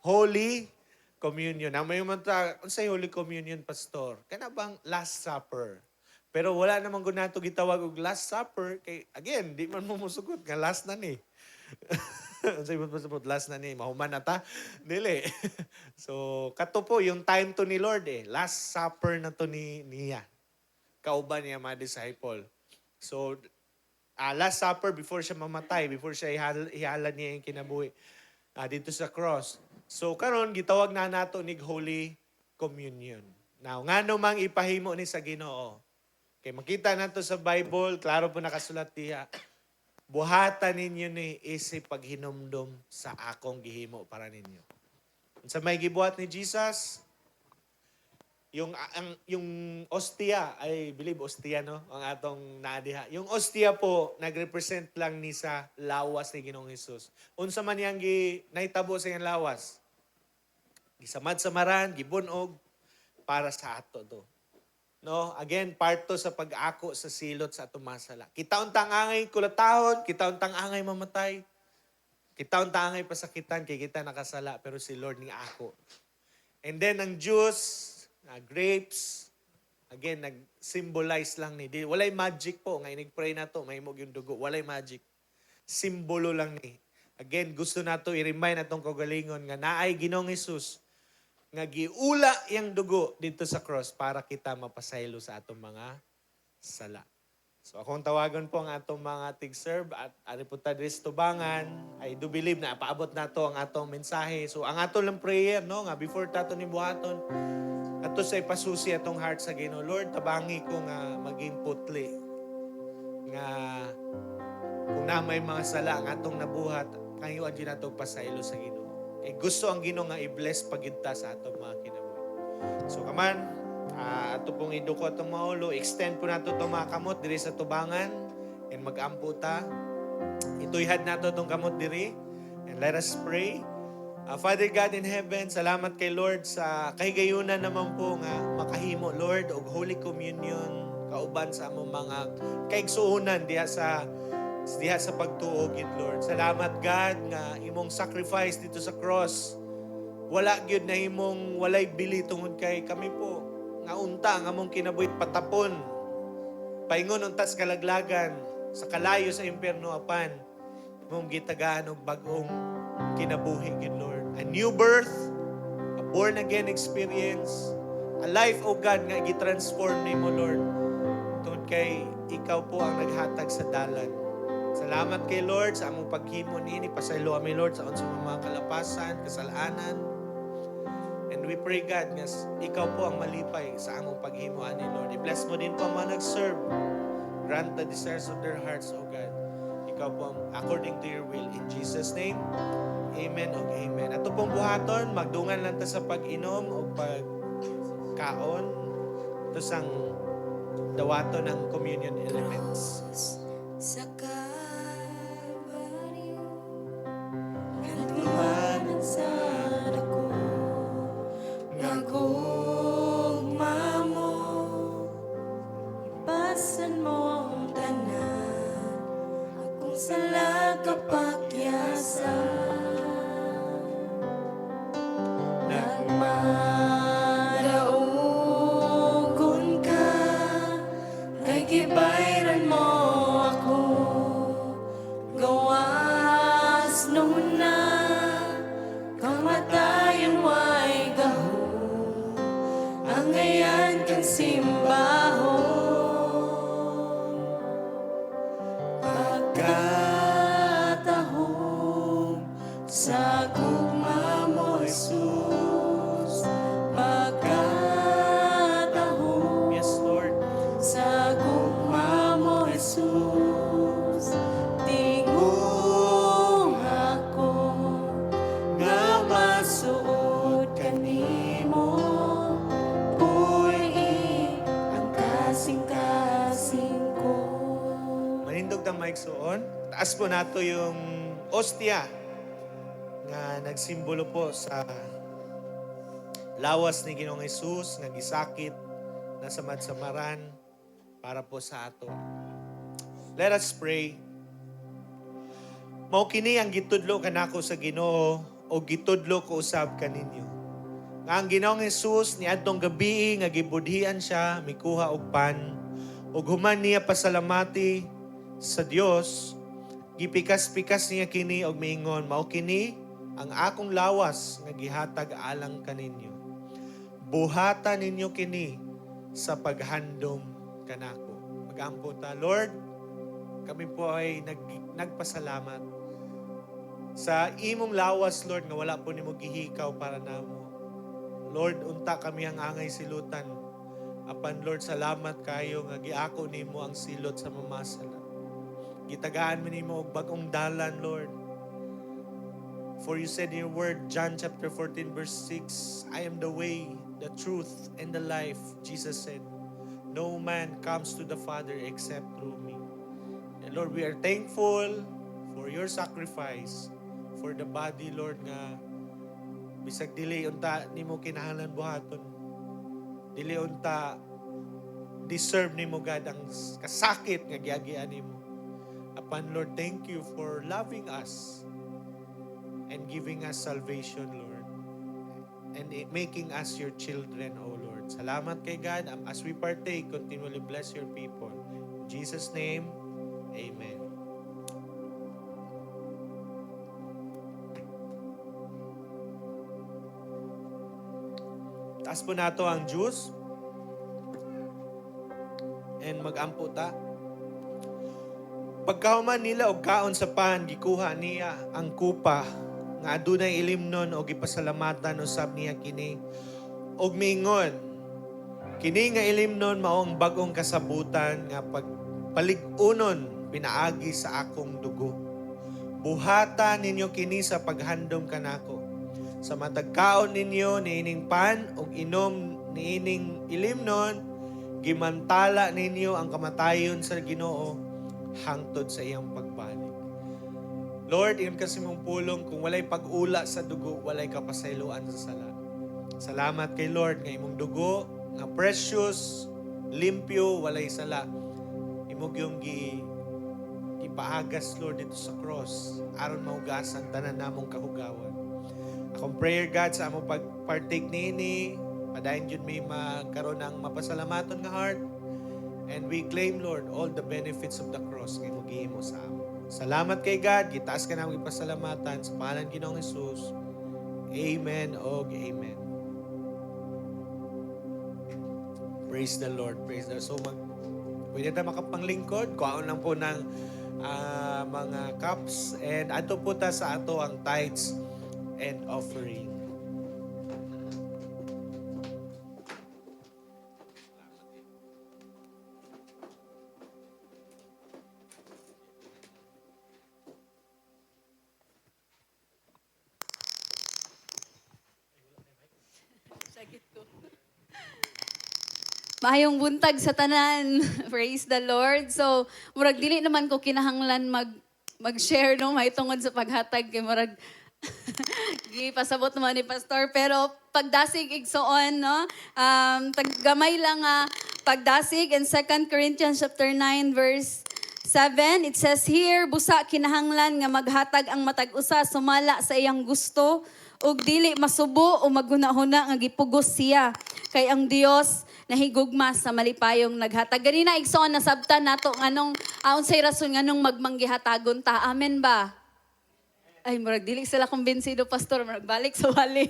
Holy Communion. Ang may manta, unsay Holy Communion, Pastor? Kana bang Last Supper? Pero wala namang gunato gitawag og Last Supper kay again, di man mo musugot nga last na ni. Unsay pasabot last na ni, mahuman na ta. Dili. So, kato po yung time to ni Lord Last Supper na to niya. Kauban niya mga disciple. So, Last Supper before siya mamatay, before siya ihalad niya yung kinabuhi dito sa cross. So karon gitawag na nato nig Holy Communion. Now, ngano mang ipahimo ni sa Ginoo. Kay makita nato sa Bible, klaro po nakasulat diha. Buhatan ninyo ni isip paghinumdum sa akong gihimo para ninyo. Sa may gibuhat ni Jesus, yung ostia, I believe ostia no, ang atong naadiha. Yung ostia po nagrepresent lang ni sa lawas ni Ginoong Hesus. Unsa man yang nahitabo sa iyang lawas? Gisamad-samaran, gibunog para sa ato to. No, again part to sa pag-ako sa silot sa atong masala. Kitaon tang angay kulatahon, kitaon tang angay mamatay. Kitaon tang angay pasakitan kay kita nakasala pero si Lord ni ako. And then ang juice grapes, again, nag-symbolize lang ni. Walay magic po. Ngayon, nag-pray na to, may yung dugo. Walay magic. Simbolo lang ni. Again, gusto na to i-remind natong kagalingon nga naay Ginoong Hesus nga giula yung dugo dito sa cross para kita mapasaylo sa atong mga sala. So, akong tawagan po ang atong mga tig-serve at ariputa dres tubangan. I do believe na paabot na to ang atong mensahe. So, ang atong lang prayer, no, nga before tato ni buhaton, ato sa ipasusi atong heart sa Ginoo. Lord, tabangi ko nga maging putli. Nga kung na may mga sala nga atong nabuhat, kayuan din nato pasaylo sa Ginoo. Kay gusto ang Ginoo nga i-bless pagidta sa atong mga kinabuhi. So kaman, ato pong iduko atong maulo, extend po nato itong mga kamot diri sa tubangan and mag-ampo ta. Ituyhad nato itong kamot diri and let us pray. Father God in heaven, salamat kay Lord sa kahigayunan naman po nga makahimo, Lord, og Holy Communion, kauban sa among mga kaigsuunan diha sa pagtuo, Lord. Salamat God nga imong sacrifice dito sa cross. Wala gyud na imong walay bili tungod kay kami po nga unta nga among kinabuhit patapon. Paingon untas kalaglagan sa kalayo sa impierno apan mong gitagaan og bag-ong kinabuhi, Lord. A new birth, a born-again experience, a life, O God, nga i-transform nimo, Lord. Tungkol kay ikaw po ang naghatag sa dalan. Salamat kay Lord sa among paghimo niini. Pasaylo kami, Lord, sa unsa mga kalapasan, kasalanan. And we pray, God, nga ikaw po ang malipay sa among paghimo ani, Lord. I-bless mo din po ang mga nag-serve. Grant the desires of their hearts, O God. Ikaw po ang according to your will. In Jesus' name, amen o amen. Ato pong buhaton, magdungan lang ta sa pag-inom o pagkaon. Ito sang dawato ng communion elements. Sa Kalbaryo, Kaliwanan sa dako, nagugma mo, ipasan mo ang tanan, akong sala kapakyasan. Nagmadaogon ka, kay gibayran mo ako. sa gugma mo, Jesus, pagkatahong. Yes, Lord. Sa gugma mo, Jesus, tingong ako nga masuod kanimo, puy ang kasing-kasing ko. Manindog ng mic suon. Taas po nato yung ostia nga nagsimbolo po sa lawas ni Ginoong Hesus nga gisakit na samad-samaran para po sa ato. Let us pray. Mao kini ang gitudlo kanako sa Ginoo o gitudlo ko usab kaninyo. Nga ang Ginoong Hesus niadtong gabi nga gibudhian siya mikuha og pan ug human niya pasalamati sa Dios, gipikas-pikas niya kini og miingon, mao kini ang akong lawas nga gihatag alang kaninyo. Buhatan ninyo kini sa paghandom kanako. Mag-ampo ta, Lord, kami po ay nagpasalamat sa imong lawas, Lord, nga wala po nimo gihikaw para namo. Lord, unta kami ang angay silutan. Apan, Lord, salamat kayo nga giako nimo ang silot sa mamasala. Gitagaan mo nimo og bagong dalan, Lord. For you said in your word, John chapter 14 verse 6, I am the way, the truth, and the life. Jesus said, no man comes to the Father except through me. And Lord, we are thankful for your sacrifice, for the body, Lord, nga bisag dili unta nimo kinahanglan buhaton. Dili unta deserve nimo God ang kasakit nga giagian nimo. Apan, Lord, thank you for loving us and giving us salvation, Lord, and making us your children, O Lord. Salamat kay God. As we partake, continually bless your people. In Jesus' name, Amen. Taas po nato ang juice and mag-ampo ta. Pagkahuman nila og kaon sa pan, gikuha niya ang kupa nga adunay ilimnon o gipasalamatan usab niya kini og miingon, kini nga ilimnon mao ang bag-ong kasabutan nga pagpalig-unon pinaagi sa akong dugo. Buhatan ninyo kini sa paghandom kanako. Sa matag kaon ninyo niining pan ug inom niining ilimnon, gimantala ninyo ang kamatayon sa Ginoo hangtod sa iyang pagbalik. Lord, iyon kasi mong pulong, kung walay pag-ula sa dugo, walay kapasayloan sa sala. Salamat kay Lord nga imong dugo, nga precious, limpyo, walay sala. Imong yung ipaagas, Lord, dito sa cross, aron maugasan tanan namong kahugawan. Akong prayer, God, sa among pag-partake nini, padayon yun may magkaroon ng mapasalamaton nga heart, and we claim, Lord, all the benefits of the cross nga imong mo sa amin. Salamat kay God. Gitaas ka namin ipasalamatan sa pangalan Ginoong Hesus. Amen o amen. Praise the Lord. Praise the Lord. So, pwede tayo makapanglingkod. Kuhaon lang po ng mga cups. And ato po ta sa ato ang tithes and offering. Maayong buntag sa tanan. Praise the Lord. So, murag dili naman ko kinahanglan mag-share no may tungod sa paghatag kay murag gipasabot naman ni pastor, pero pagdasig igsoon no, gamay lang pagdasig in 2 Corinthians chapter 9 verse 7, it says here, busa kinahanglan nga maghatag ang matag usa sumala sa iyang gusto ug dili masubo o maghuna-huna nga gipugos siya kay ang Dios nahigugma sa malipayong naghatag. Ganina igsoon na sabtan nato nganong unsay rason nganong magmanggihatagon ta. Amen ba? Ay, murag dili sila kumbinsido, pastor. Murag balik sa wali.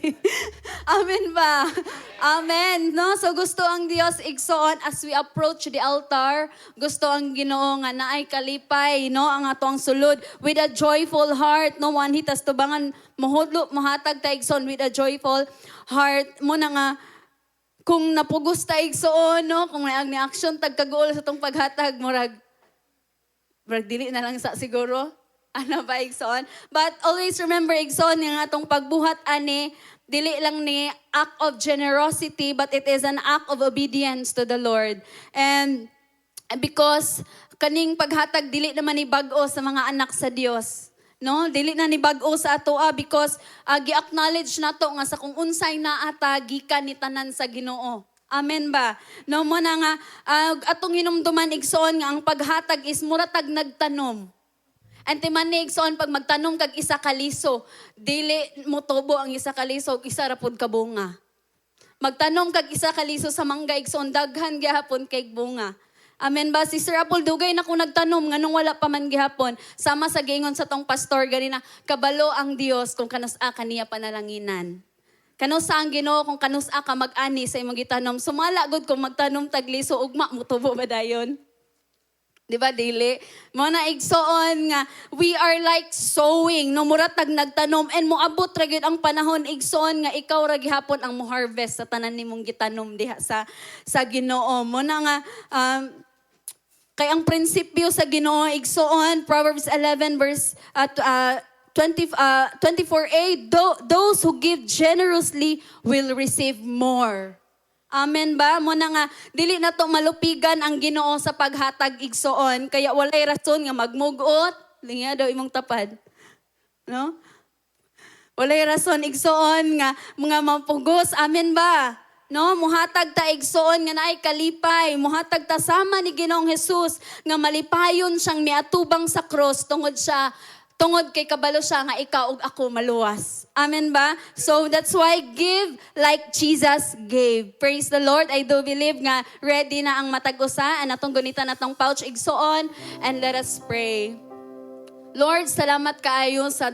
Amen ba? Amen. No? So gusto ang Dios igsoon as we approach the altar. Gusto ang Ginoo nga naay kalipay, no, ang atong sulod with a joyful heart. No, one hitas tubangan mohudlo mohatag ta igsoon with a joyful heart. Mo na nga kung napugos ta igsoon, no, kung naag ni action tag kagool sa tong paghatag murag dili na lang sa siguro. Ano ba igsoon? But always remember igsoon yung atong pagbuhat ani dili lang ni act of generosity, but it is an act of obedience to the Lord. And because kaning paghatag dili naman ni bag-o sa mga anak sa Dios. No, dili na ni bag-o sa atoa because gi-acknowledge nato nga sa kung unsay naata gikan ni tanan sa Ginoo. Amen ba? No mo na nga atong hinumduman igsoon nga ang paghatag is muratag nagtanom. And timanig soon pag magtanom kag isa ka liso, dili mo tubo ang isa ka liso, isa ra pud ka bunga. Magtanom kag isa ka liso sa mangga igsoon daghan gihapon kay bunga. Amen ba? Sister Apple, dugay na ko nagtanom nganong wala pa man gihapon. Sama sa gingon sa tong pastor ganina, kabalo ang Dios kung kanus-a kaniya panalanginan. Kanusa ang Ginoo kung kanusa ka mag-ani sa imong gitanom. Sumala gud kung magtanom tag liso ugma mo tubo ba dayon? Di ba, dili? Mo na igsoon nga, we are like sowing, no muratag nagtanom, and moabot ra gyud ang panahon igsoon nga ikaw ra gihapon ang mo harvest sa tanan nimong gitanom diha sa Ginoo. Mo na nga kay ang prinsipyo sa Ginoo igsoon, Proverbs 11 verse 24a, those who give generously will receive more. Amen ba? Mo na nga, dili na to malupigan ang Ginoo sa paghatag igsoon. Kaya walay rason nga magmugot. Linya daw imong tapad. No? Walay rason igsoon nga mga mapugos. Amen ba? No, muhatag ta igsoon nga naay kalipay, muhatag ta sama ni Ginoong Hesus nga malipayon siyang miatubang sa cross tungod kay kabalo siya nga ikaw ug ako maluwas. Amen ba? So that's why give like Jesus gave. Praise the Lord. I do believe nga ready na ang matag usa and atong gunita natong pouch igsoon, and let us pray. Lord, salamat kaayo sa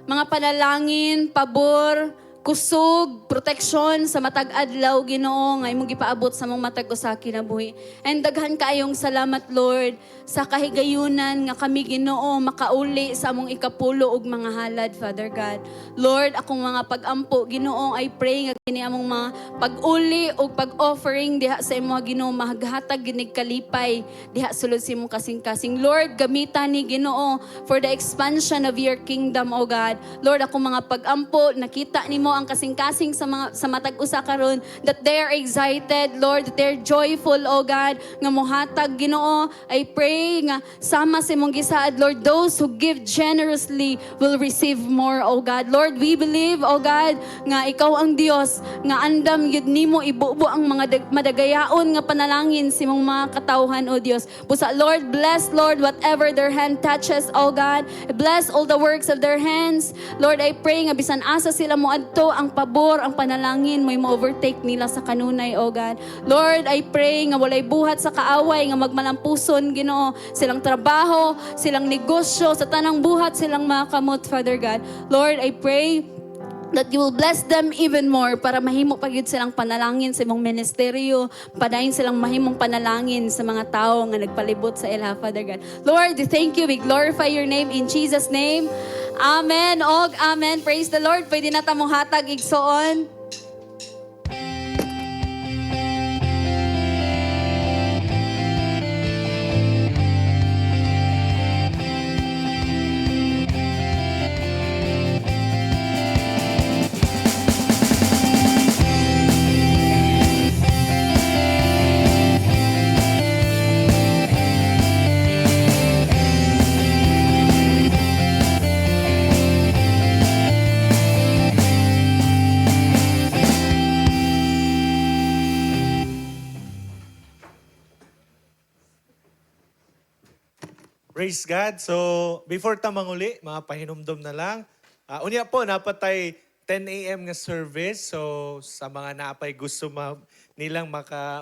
mga panalangin, pabor, kusog, protection sa matag adlaw Ginoo nga imong gipaabot sa mong matag usa kinabuhi. And daghan kaayong salamat Lord sa kahigayunan nga kami Ginoo makauli sa among ikapulo ug mga halad Father God. Lord, akong mga pag-ampo Ginoo, I pray nga kini among mga pag-uli ug pag-offering diha sa imong Ginoo maghatag ginig kalipay diha sulod sa imong kasing-kasing. Lord, gamitan ni Ginoo for the expansion of your kingdom, O God. Lord, akong mga pag-ampo nakita nimo ang kasing-kasing sa matag usa karon, that they are excited, Lord, that they're joyful, O God, nga mohatag Ginoo. I pray nga sama sa imong gisaad, Lord, those who give generously will receive more, O God. Lord, we believe, O God, nga ikaw ang Dios nga andam yun nimo ibubo ang mga madagayaon nga panalangin sa imong mga katawhan, O Dios. Busa Lord, bless Lord whatever their hand touches, O God. Bless all the works of their hands. Lord, I pray nga bisan asa sila mo adto ang pabor, ang panalangin mo ma-overtake nila sa kanunay, O God. Lord, I pray nga walay buhat sa kaaway nga magmalampuson Ginoo, silang trabaho, silang negosyo, sa tanang buhat silang makamot, Father God. Lord, I pray that you will bless them even more para mahimo pagyud silang panalangin sa imong ministeryo, padayon silang mahimong panalangin sa mga tao nga nagpalibot sa ila, Father God. Lord, we thank you, we glorify your name in Jesus' name. Amen. Og amen. Praise the Lord. Pwede na tamong hatag igsoon. Praise God. So, before ta manguli, mga pahinumdom na lang. Unya po, napatay 10 a.m. nga service. So, sa mga napay gusto nilang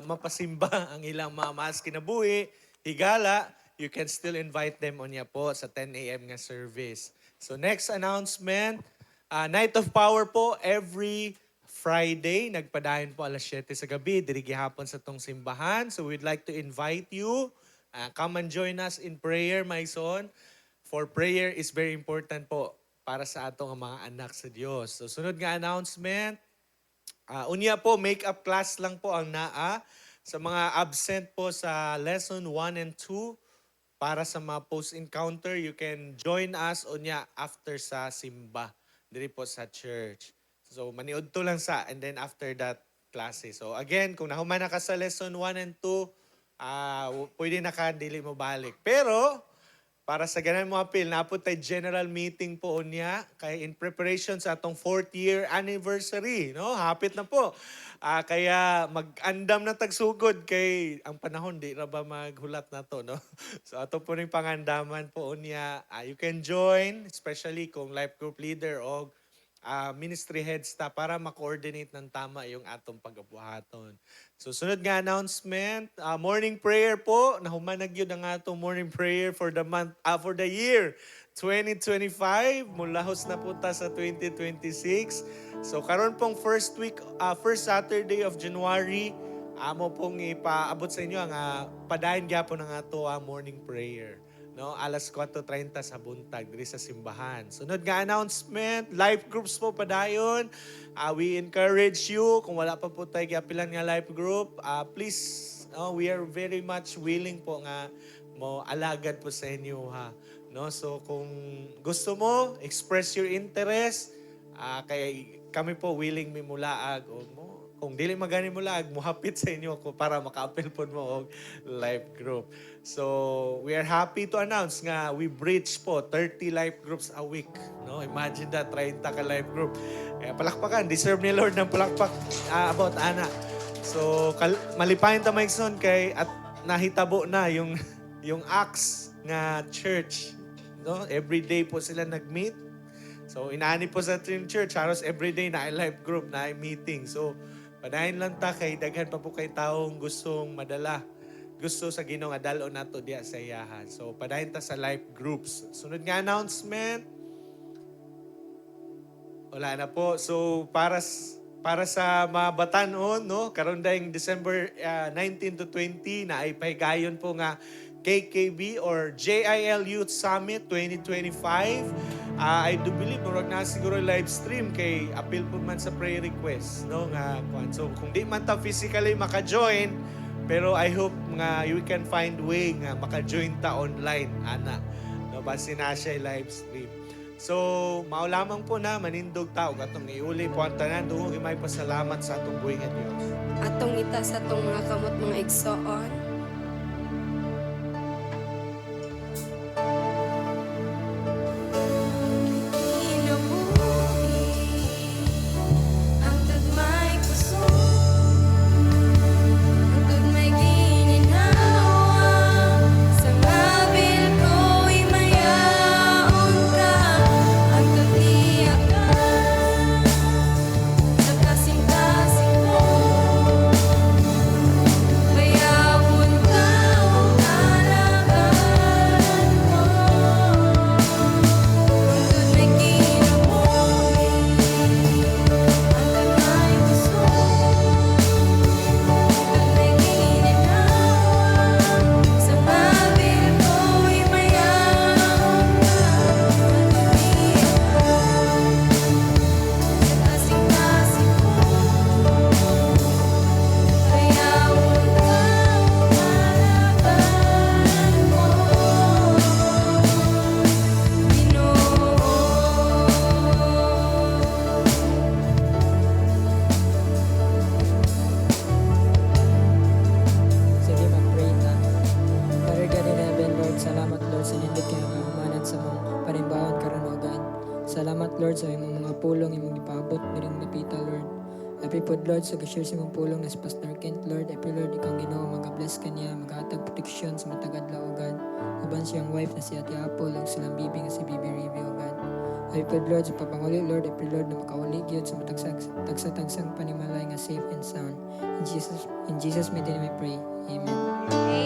mapasimba ang ilang mga mas kinabuhi, higala, you can still invite them unya po sa 10 a.m. nga service. So, next announcement, Night of Power po, every Friday, nagpadayon po alas 7 sa gabi, diri gihapon sa tong simbahan. So we'd like to invite you, come and join us in prayer, my son. For prayer is very important po para sa atong mga anak sa Dios. So sunod nga announcement, unya po, make-up class lang po ang naa. Sa mga absent po sa lesson 1 and 2, para sa mga post-encounter, you can join us unya after sa simba, diri po sa church. So maniud to lang sa, and then after that, klase. So again, kung nahuman na ka sa lesson 1 and 2, pwede na ka, dili mo balik. Pero, para sa ganan mo apil, napot tayo general meeting po niya kay in preparation sa atong 4th year anniversary, no? Hapit na po. Kaya mag-andam na tagsugod kay ang panahon di ra ba maghulat na to, no? So ato po ning pangandaman po niya. You can join, especially kung life group leader o ministry heads ta para ma-coordinate ng tama yung atong pagabuhaton. So sunod nga announcement, morning prayer po, nahumanag yun ang atong morning prayer for the month, for the year 2025, mulahos na punta sa 2026. So karon pong first Saturday of January, amo pong ipaabot sa inyo ang padayon gyapon ng ato morning prayer. No, alas 4:30 sa buntag diri sa simbahan. Sunod nga announcement, life groups po padayon. We encourage you kung wala pa po tayo giapilan nga life group, please, we are very much willing po nga mo alagad po sa inyo ha. No, so kung gusto mo, express your interest, kay kami po willing mi mulaag o mo. Kung dili magani mo lag, muhapit sa inyo ako para maka-apel po mo og life group. So, we are happy to announce nga we breach po 30 life groups a week. No, imagine that, 30 ka life group. Palakpakan, deserve ni Lord ng palakpak about ana. So, malipayon ta maigsoon kay at nahitabo na yung Acts nga church. No, every day po sila nag-meet. So, inaani po sa Trin Church, halos everyday na live group, na meeting. So, padayon lang ta kay daghan pa po kay taong gustong madala. Gusto sa Ginoo nga dalo nato diya sa iyahan. So, padayon ta sa live groups. Sunod nga announcement. Wala na po. So, para sa mga batanon, no, karon dayong December 19 to 20 na ay pahigayon po nga KKB or JIL Youth Summit 2025. I do believe murag na siguro live stream kay appeal po man sa prayer request, no, nga so kung di man ta physically maka-join, pero I hope nga you can find way nga maka-join ta online ana, no, base na siya live stream. So mao lamang po na manindog ta og atong iuli po ang tanan dungog imay pasalamat sa atong buhing nga Dios. Atong ita sa atong mga kamot mga igsoon. Salamat Lord sa imong mga pulong imong gipaabot diring napita Lord. I pray po Lord sa share sa imong pulong na si Pastor Kent Lord. I pray Lord ikaw Ginoo mag-bless kaniya, maghatag protection sa matagad la o God. Uban siyang wife na si Ate Apple ug silang bibi nga si Bibi Rivy o God. I pray Lord sa pagpanguli Lord. I pray Lord na makauli gyud sa matagsa-tagsang panimalay nga safe and sound. In Jesus mighty name I pray. Amen.